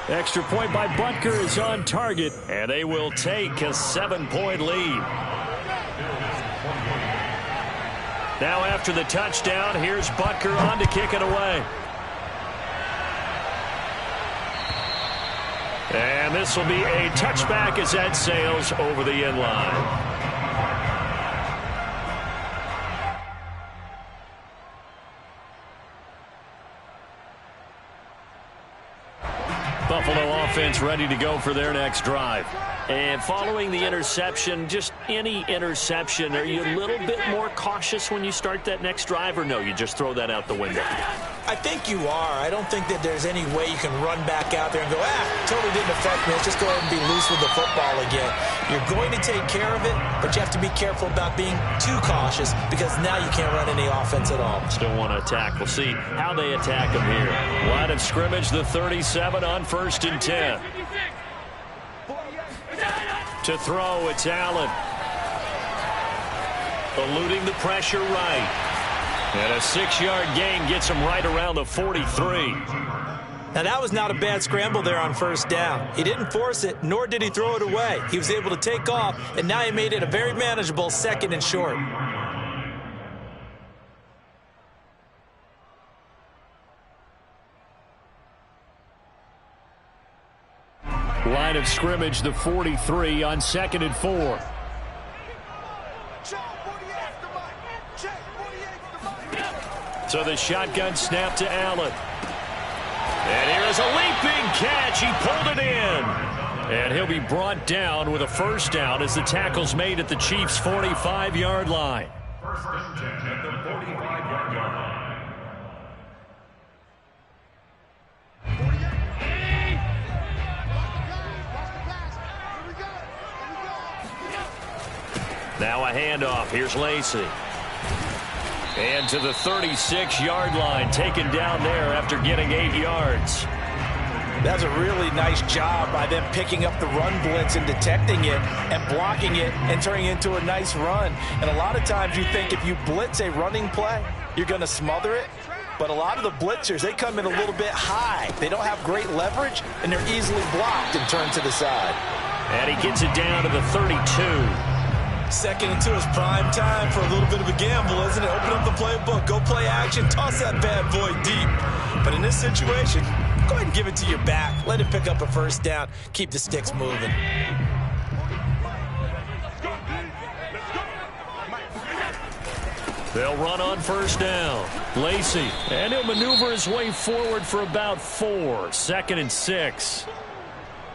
Extra point by Butker is on target. And they will take a 7-point lead. Now after the touchdown, here's Butker on to kick it away. And this will be a touchback as that sails over the end line. Buffalo offense ready to go for their next drive. And following the interception, just any interception, are you a little bit more cautious when you start that next drive, or no, you just throw that out the window? I think you are. I don't think that there's any way you can run back out there and go, totally didn't affect me. Let's just go ahead and be loose with the football again. You're going to take care of it, but you have to be careful about being too cautious because now you can't run any offense at all. Still want to attack. We'll see how they attack them here. Line of scrimmage, the 37 on 1st and 10. To throw, it's Allen. Eluding the pressure right. And a 6-yard gain gets him right around the 43. Now, that was not a bad scramble there on 1st down. He didn't force it, nor did he throw it away. He was able to take off, and now he made it a very manageable 2nd and short. Line of scrimmage, the 43 on 2nd and 4. So the shotgun snap to Allen. And here is a leaping catch. He pulled it in. And he'll be brought down with a 1st down as the tackle's made at the Chiefs' 45-yard line. 1st and 10 at the 45-yard line. Now a handoff. Here's Lacy. And to the 36-yard line, taken down there after getting 8 yards. That's a really nice job by them picking up the run blitz and detecting it and blocking it and turning it into a nice run. And a lot of times you think if you blitz a running play, you're going to smother it. But a lot of the blitzers, they come in a little bit high. They don't have great leverage, and they're easily blocked and turned to the side. And he gets it down to the 32. 2nd and 2 is prime time for a little bit of a gamble, isn't it? Open up the playbook, go play action, toss that bad boy deep. But in this situation, go ahead and give it to your back. Let it pick up a 1st down. Keep the sticks moving. They'll run on 1st down. Lacy, and he'll maneuver his way forward for about 4. 2nd and 6.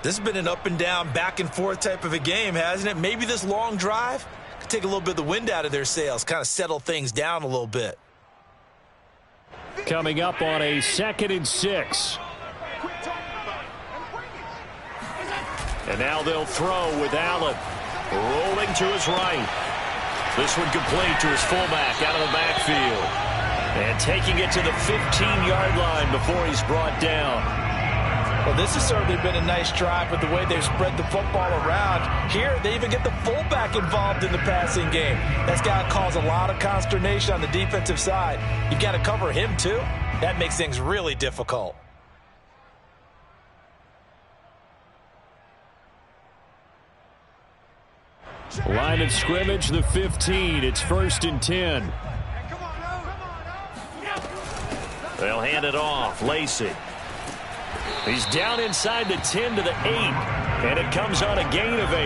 This has been an up and down, back and forth type of a game, hasn't it? Maybe this long drive could take a little bit of the wind out of their sails, kind of settle things down a little bit. Coming up on a 2nd and 6. And now they'll throw with Allen. Rolling to his right. This one complete to his fullback out of the backfield. And taking it to the 15-yard line before he's brought down. Well, this has certainly been a nice drive with the way they've spread the football around. Here, they even get the fullback involved in the passing game. That's got to cause a lot of consternation on the defensive side. You've got to cover him, too. That makes things really difficult. Line of scrimmage, the 15. It's 1st and 10. They'll hand it off. Lacy. He's down inside the 10 to the 8. And it comes on a gain of 8.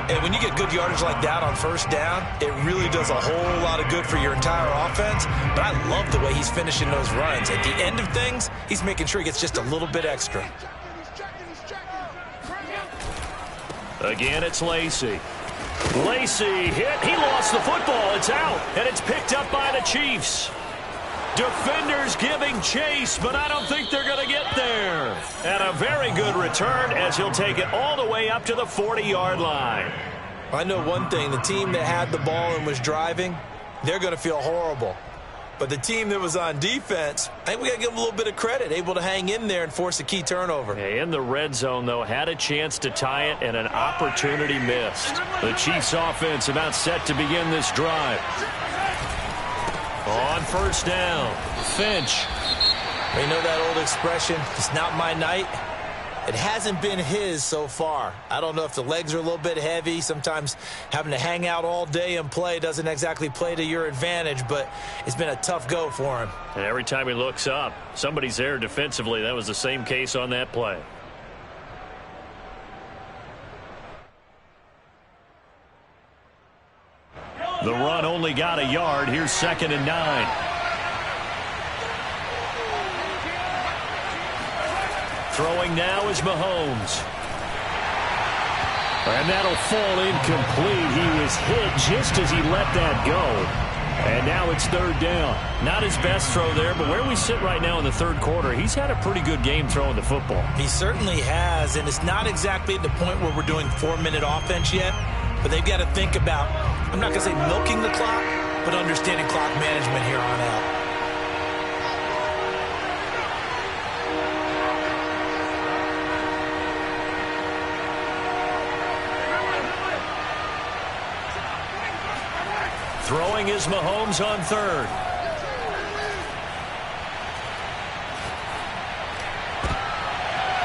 And when you get good yardage like that on 1st down, it really does a whole lot of good for your entire offense. But I love the way he's finishing those runs. At the end of things, he's making sure he gets just a little bit extra. Again, it's Lacy. Lacy hit. He lost the football. It's out. And it's picked up by the Chiefs. Defenders giving chase, but I don't think they're going to get there. And a very good return as he'll take it all the way up to the 40-yard line. I know one thing. The team that had the ball and was driving, they're going to feel horrible. But the team that was on defense, I think we got to give them a little bit of credit, able to hang in there and force a key turnover. In the red zone, though, had a chance to tie it and an opportunity missed. The Chiefs offense about set to begin this drive. On first down, Finch. You know that old expression, it's not my night? It hasn't been his so far. I don't know if the legs are a little bit heavy. Sometimes having to hang out all day and play doesn't exactly play to your advantage, but it's been a tough go for him. And every time he looks up, somebody's there defensively. That was the same case on that play. The run only got a yard. Here's 2nd and 9. Throwing now is Mahomes. And that'll fall incomplete. He was hit just as he let that go. And now it's 3rd down. Not his best throw there, but where we sit right now in the 3rd quarter, he's had a pretty good game throwing the football. He certainly has, and it's not exactly at the point where we're doing 4-minute offense yet, but they've got to think about, I'm not going to say milking the clock, but understanding clock management here on out. Throwing is Mahomes on 3rd.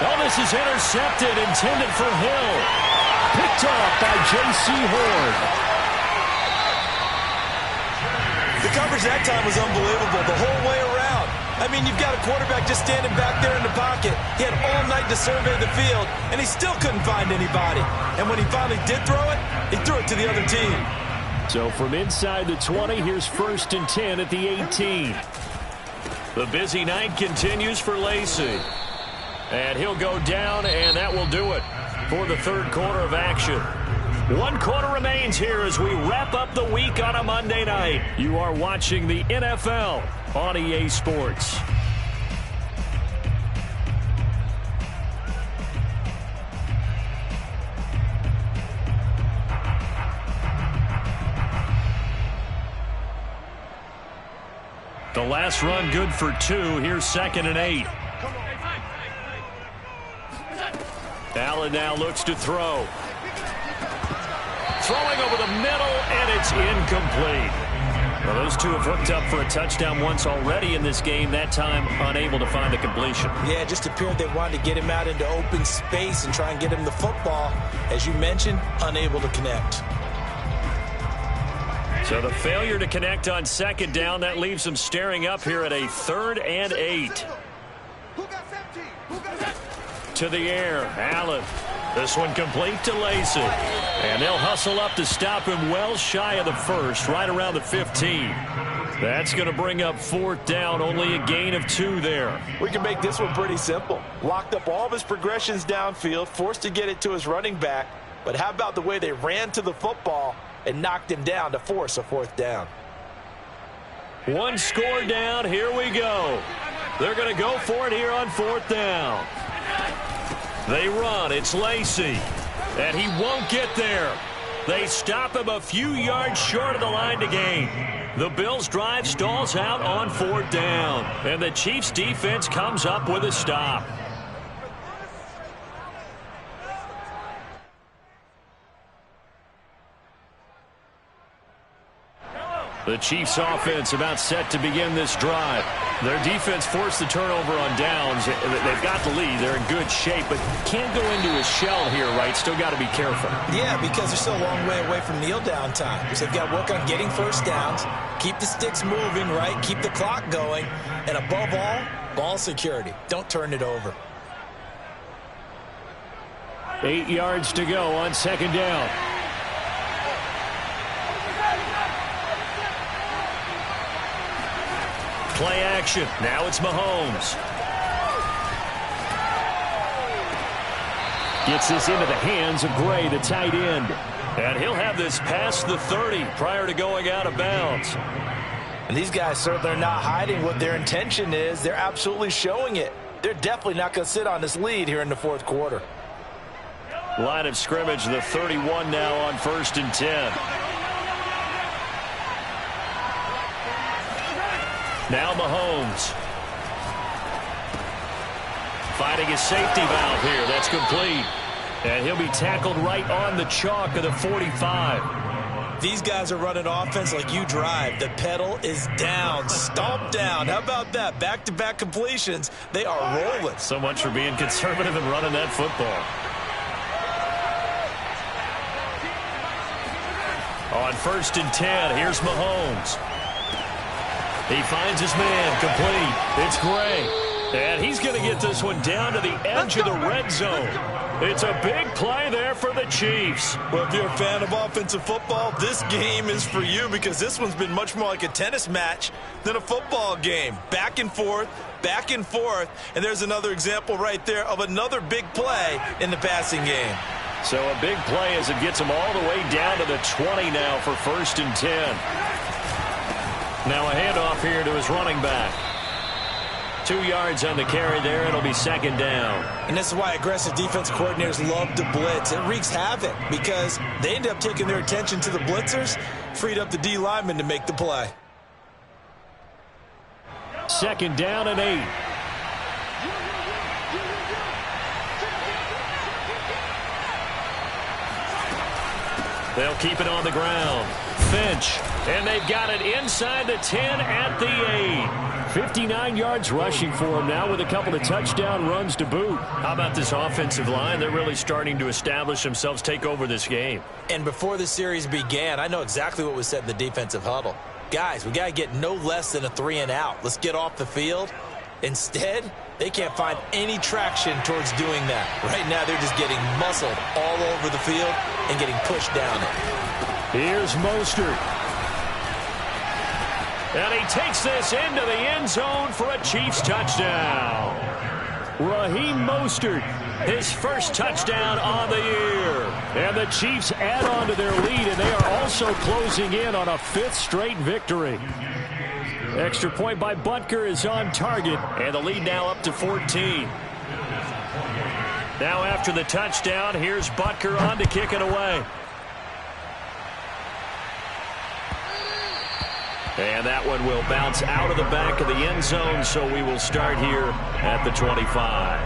Oh, this is intercepted, intended for Hill. Picked off by J.C. Horn. The coverage that time was unbelievable the whole way around. I mean, you've got a quarterback just standing back there in the pocket. He had all night to survey the field, and he still couldn't find anybody. And when he finally did throw it, he threw it to the other team. So from inside the 20, here's 1st and 10 at the 18. The busy night continues for Lacy. And he'll go down, and that will do it for the 3rd quarter of action. 1 quarter remains here as we wrap up the week on a Monday night. You are watching the NFL on EA Sports. The last run good for 2. Here's 2nd and 8. Allen now looks to throw. Throwing over the middle, and it's incomplete. Well, those two have hooked up for a touchdown once already in this game, that time unable to find the completion. Yeah, it just appeared they wanted to get him out into open space and try and get him the football. As you mentioned, unable to connect. So the failure to connect on 2nd down, that leaves them staring up here at a 3rd and 8. To the air, Allen. This one complete to Lacy. And they'll hustle up to stop him well shy of the 1st, right around the 15. That's going to bring up 4th down, only a gain of 2 there. We can make this one pretty simple. Locked up all of his progressions downfield, forced to get it to his running back. But how about the way they ran to the football and knocked him down to force a 4th down? 1 score down. Here we go. They're going to go for it here on 4th down. They run. It's Lacy. And he won't get there. They stop him a few yards short of the line to gain. The Bills' drive stalls out on 4th down. And the Chiefs' defense comes up with a stop. The Chiefs offense about set to begin this drive. Their defense forced the turnover on downs. They've got the lead. They're in good shape, but can't go into a shell here, right? Still got to be careful. Yeah, because they're still a long way away from kneel down time. So they've got to work on getting 1st downs, keep the sticks moving, right? Keep the clock going. And above all, ball security. Don't turn it over. 8 yards to go on 2nd down. Play action. Now it's Mahomes. Gets this into the hands of Gray, the tight end. And he'll have this past the 30 prior to going out of bounds. And these guys certainly are not hiding what their intention is. They're absolutely showing it. They're definitely not going to sit on this lead here in the 4th quarter. Line of scrimmage, the 31 now on 1st and 10. Now Mahomes. Finding his safety valve here. That's complete. And he'll be tackled right on the chalk of the 45. These guys are running offense like you drive. The pedal is down, stomped down. How about that? Back-to-back completions. They are rolling. So much for being conservative and running that football. On 1st and 10, here's Mahomes. He finds his man, complete. It's Gray. And he's going to get this one down to the edge of the red zone. It's a big play there for the Chiefs. Well, if you're a fan of offensive football, this game is for you because this one's been much more like a tennis match than a football game. Back and forth, and there's another example right there of another big play in the passing game. So a big play as it gets him all the way down to the 20 now for 1st and 10. Now a handoff here to his running back. 2 yards on the carry there. It'll be 2nd down. And this is why aggressive defense coordinators love to blitz. It wreaks havoc because they end up taking their attention to the blitzers, freed up the D lineman to make the play. 2nd down and 8. They'll keep it on the ground. Finch. And they've got it inside the 10 at the 8. 59 yards rushing for him now with a couple of touchdown runs to boot. How about this offensive line? They're really starting to establish themselves, take over this game. And before the series began, I know exactly what was said in the defensive huddle. Guys, we got to get no less than a 3 and out. Let's get off the field. Instead, they can't find any traction towards doing that. Right now, they're just getting muscled all over the field and getting pushed down it. Here's Mostert. And he takes this into the end zone for a Chiefs touchdown. Raheem Mostert, his first touchdown on the year. And the Chiefs add on to their lead, and they are also closing in on a 5th straight victory. Extra point by Butker is on target, and the lead now up to 14. Now after the touchdown, here's Butker on to kick it away. And that one will bounce out of the back of the end zone, so we will start here at the 25.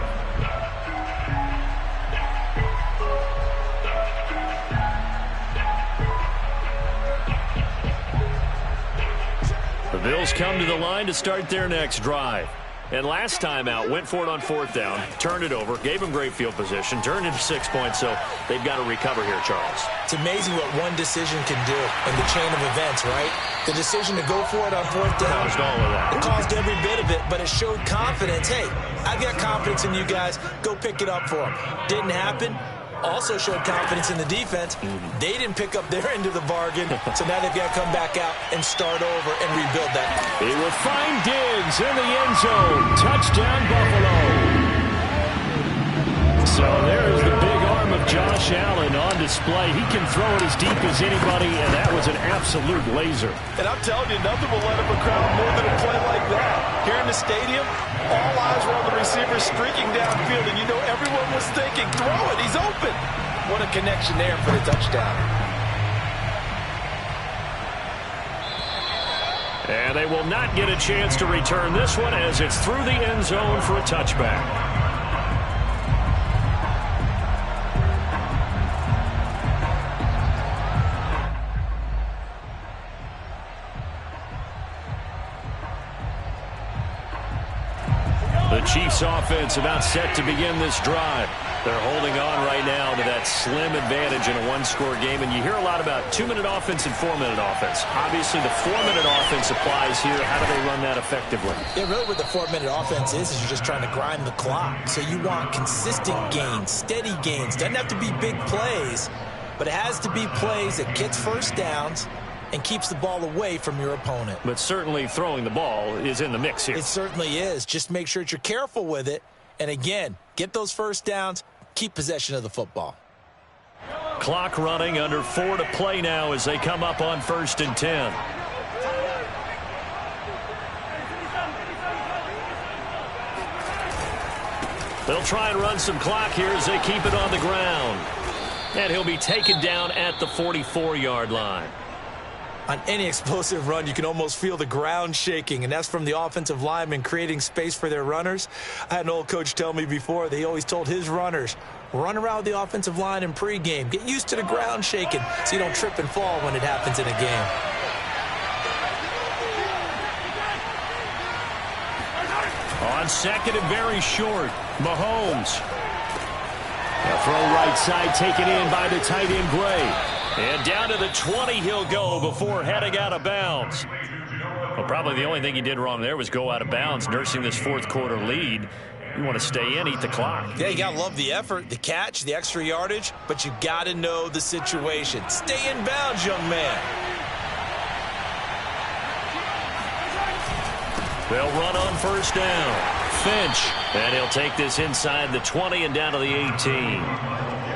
The Bills come to the line to start their next drive. And last time out, went for it on 4th down, turned it over, gave them great field position, turned into 6 points, so they've got to recover here, Charles. It's amazing what one decision can do in the chain of events, right? The decision to go for it on 4th down. Caused all of that. It caused every bit of it, but it showed confidence. Hey, I've got confidence in you guys. Go pick it up for them. Didn't happen. Also showed confidence in the defense. They didn't pick up their end of the bargain, so now they've got to come back out and start over and rebuild that. He will find Diggs in the end zone. Touchdown, Buffalo. So there's the big arm of Josh Allen on display. He can throw it as deep as anybody, and that was an absolute laser. And I'm telling you, nothing will let up a crowd more than a play like that. Here in the stadium, all eyes were on the receiver streaking downfield, and you know everyone was thinking, throw it, he's open. What a connection there for the touchdown. And they will not get a chance to return this one as it's through the end zone for a touchback. The Chiefs offense about set to begin this drive. They're holding on right now to that slim advantage in a one-score game. And you hear a lot about 2-minute offense and 4-minute offense. Obviously, the 4-minute offense applies here. How do they run that effectively? Yeah, really what the 4-minute offense is you're just trying to grind the clock. So you want consistent gains, steady gains. Doesn't have to be big plays, but it has to be plays that gets first downs and keeps the ball away from your opponent. But certainly throwing the ball is in the mix here. It certainly is. Just make sure that you're careful with it. And again, get those first downs, keep possession of the football. Clock running, under 4 to play now as they come up on 1st and 10. They'll try and run some clock here as they keep it on the ground. And he'll be taken down at the 44-yard line. On any explosive run, you can almost feel the ground shaking, and that's from the offensive linemen creating space for their runners. I had an old coach tell me before, they always told his runners, run around with the offensive line in pregame. Get used to the ground shaking so you don't trip and fall when it happens in a game. On second and very short, Mahomes. A throw right side taken in by the tight end Gray. And down to the 20 he'll go before heading out of bounds. Well, probably the only thing he did wrong there was go out of bounds, nursing this fourth quarter lead. You want to stay in, eat the clock. Yeah, you got to love the effort, the catch, the extra yardage, but you got to know the situation. Stay in bounds, young man. They'll run on first down. Finch, and he'll take this inside the 20 and down to the 18.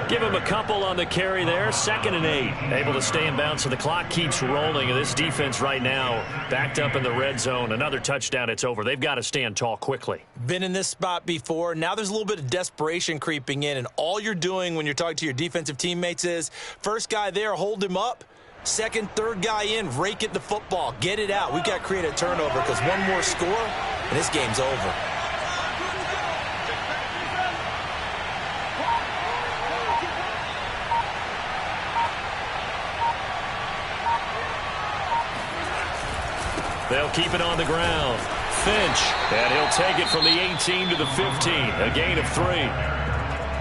Give him a couple on the carry there. 2nd and 8. Able to stay in bounds, so the clock keeps rolling. And this defense right now backed up in the red zone. Another touchdown, it's over. They've got to stand tall quickly. Been in this spot before. Now there's a little bit of desperation creeping in, and all you're doing when you're talking to your defensive teammates is, first guy there, hold him up. Second, third guy in, rake it the football. Get it out. We've got to create a turnover because one more score, and this game's over. They'll keep it on the ground. Finch, and he'll take it from the 18 to the 15. A gain of 3.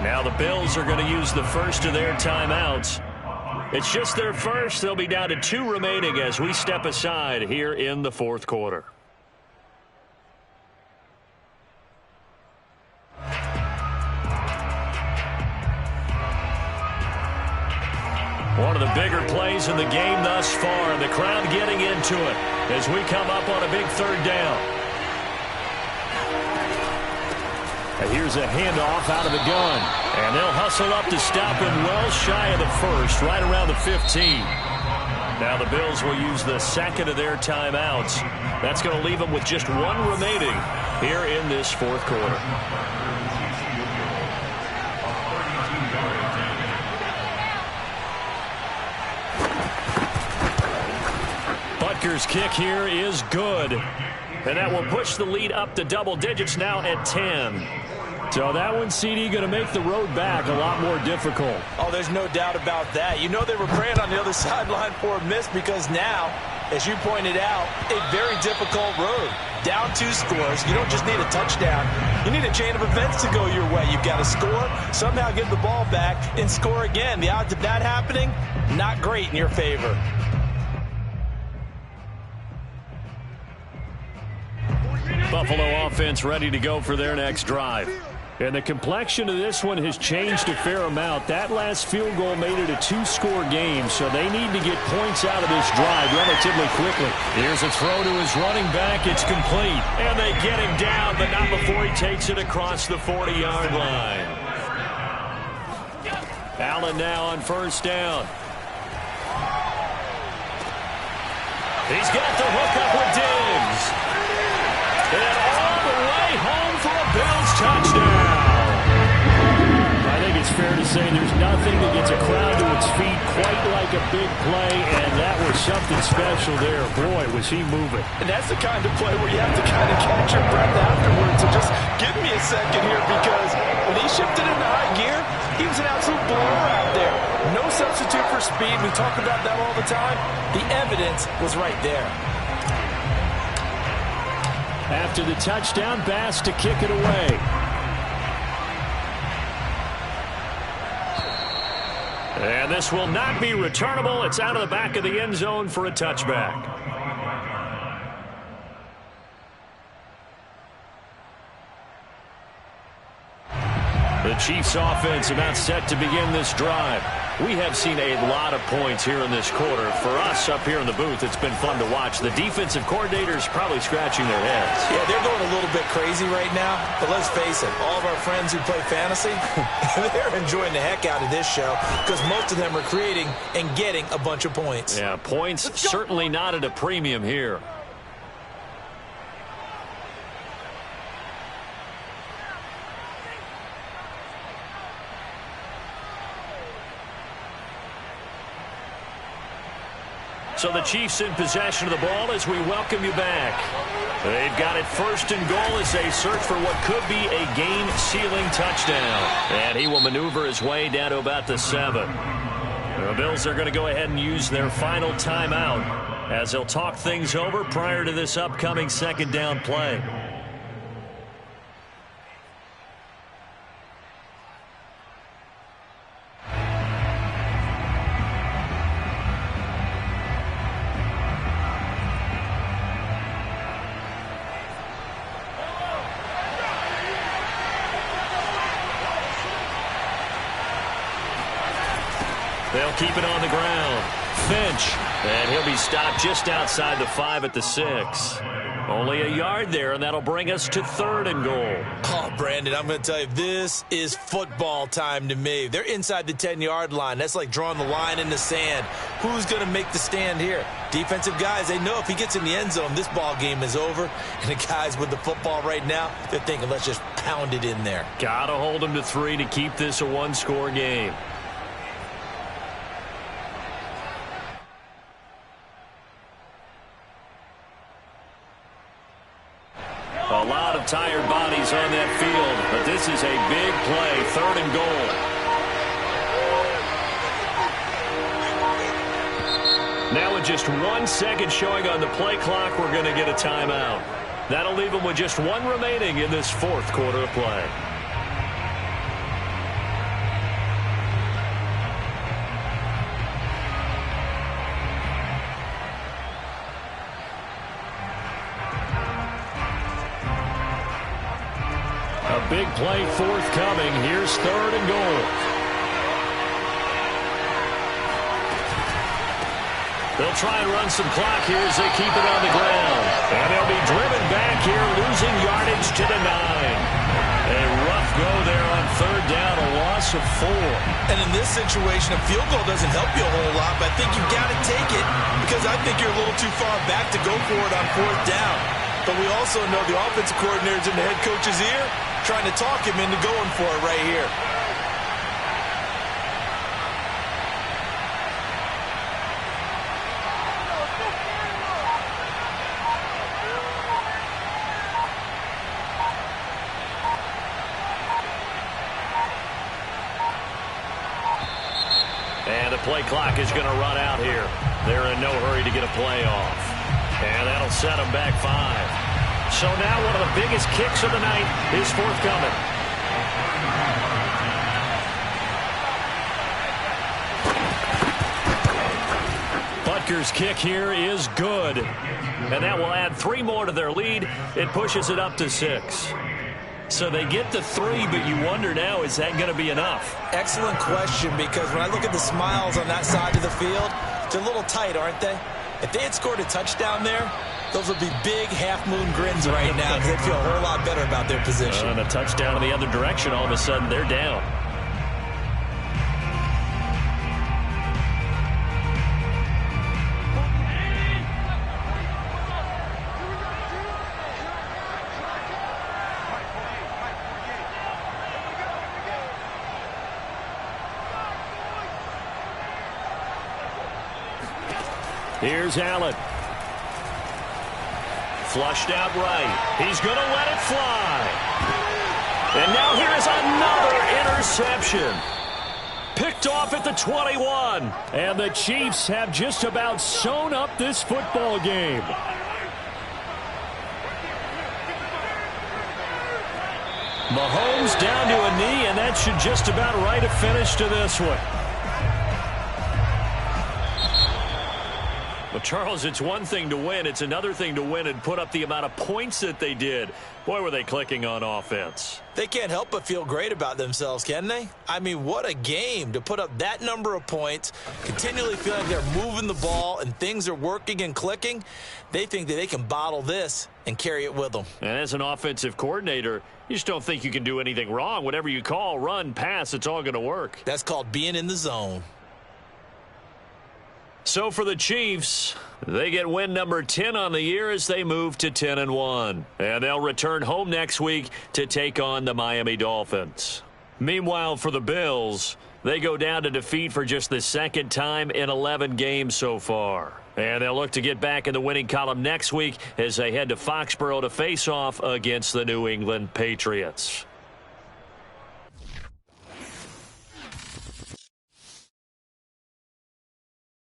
Now the Bills are going to use the first of their timeouts. It's just their first. They'll be down to 2 remaining as we step aside here in the fourth quarter. One of the bigger plays in the game thus far, and the crowd getting into it as we come up on a big third down. And here's a handoff out of the gun. And they'll hustle up to stop him well shy of the first, right around the 15. Now the Bills will use the second of their timeouts. That's going to leave them with just 1 remaining here in this fourth quarter. Butker's kick here is good. And that will push the lead up to double digits now at 10. So that one, CD, going to make the road back a lot more difficult. Oh, there's no doubt about that. You know they were praying on the other sideline for a miss because now, as you pointed out, a very difficult road. Down 2 scores. You don't just need a touchdown. You need a chain of events to go your way. You've got to score, somehow get the ball back, and score again. The odds of that happening, not great in your favor. Buffalo offense ready to go for their next drive. And the complexion of this one has changed a fair amount. That last field goal made it a 2-score game, so they need to get points out of this drive relatively quickly. Here's a throw to his running back. It's complete. And they get him down, but not before he takes it across the 40-yard line. Allen now on first down. He's got the hook up with Diggs. And all the way home for a Bills touchdown. I think it's fair to say there's nothing that gets a crowd to its feet quite like a big play, and that was something special there. Boy, was he moving. And that's the kind of play where you have to kind of catch your breath afterwards. So just give me a second here, because when he shifted into high gear, he was an absolute blower out there. No substitute for speed. We talk about that all the time. The evidence was right there. After the touchdown, Bass to kick it away. And this will not be returnable. It's out of the back of the end zone for a touchback. The Chiefs offense about set to begin this drive. We have seen a lot of points here in this quarter. For us up here in the booth, it's been fun to watch. The defensive coordinators probably scratching their heads. Yeah, they're going a little bit crazy right now. But let's face it, all of our friends who play fantasy, they're enjoying the heck out of this show because most of them are creating and getting a bunch of points. Yeah, points certainly not at a premium here. So the Chiefs in possession of the ball as we welcome you back. They've got it 1st and goal as they search for what could be a game-sealing touchdown. And he will maneuver his way down to about the 7. The Bills are going to go ahead and use their final timeout as they'll talk things over prior to this upcoming 2nd down play. They'll keep it on the ground. Finch. And he'll be stopped just outside the 5 at the 6. Only a yard there, and that'll bring us to 3rd and goal. Oh, Brandon, I'm going to tell you, this is football time to me. They're inside the 10-yard line. That's like drawing the line in the sand. Who's going to make the stand here? Defensive guys, they know if he gets in the end zone, this ball game is over. And the guys with the football right now, they're thinking, let's just pound it in there. Got to hold them to 3 to keep this a one-score game. A lot of tired bodies on that field, but this is a big play, 3rd and goal. Now with just 1 second showing on the play clock, we're going to get a timeout. That'll leave them with just 1 remaining in this 4th quarter of play. Big play forthcoming. Here's 3rd and goal. They'll try and run some clock here as they keep it on the ground. And they'll be driven back here, losing yardage to the 9. A rough go there on 3rd down, a loss of 4. And in this situation, a field goal doesn't help you a whole lot, but I think you've got to take it because I think you're a little too far back to go for it on 4th down. But we also know the offensive coordinator's in the head coach's ear, trying to talk him into going for it right here. And the play clock is going to run out here. They're in no hurry to get a play off. And that'll set them back 5. So now one of the biggest kicks of the night is forthcoming. Butker's kick here is good. And that will add 3 more to their lead. It pushes it up to 6. So they get to 3, but you wonder now, is that going to be enough? Excellent question, because when I look at the smiles on that side of the field, they're a little tight, aren't they? If they had scored a touchdown there, those would be big half-moon grins right now because they feel a whole lot better about their position. And a touchdown in the other direction, all of a sudden they're down. Here's Allen. Flushed out right. He's going to let it fly. And now here is another interception. Picked off at the 21. And the Chiefs have just about sewn up this football game. Mahomes down to a knee, and that should just about write a finish to this one. Well, Charles, it's one thing to win. It's another thing to win and put up the amount of points that they did. Boy, were they clicking on offense. They can't help but feel great about themselves, can they? I mean, what a game to put up that number of points, continually feeling like they're moving the ball and things are working and clicking. They think that they can bottle this and carry it with them. And as an offensive coordinator, you just don't think you can do anything wrong. Whatever you call, run, pass, it's all going to work. That's called being in the zone. So for the Chiefs, they get win number 10 on the year as they move to 10-1. And they'll return home next week to take on the Miami Dolphins. Meanwhile, for the Bills, They go down to defeat for just the second time in 11 games so far. And they'll look to get back in the winning column next week as they head to Foxborough to face off against the New England Patriots.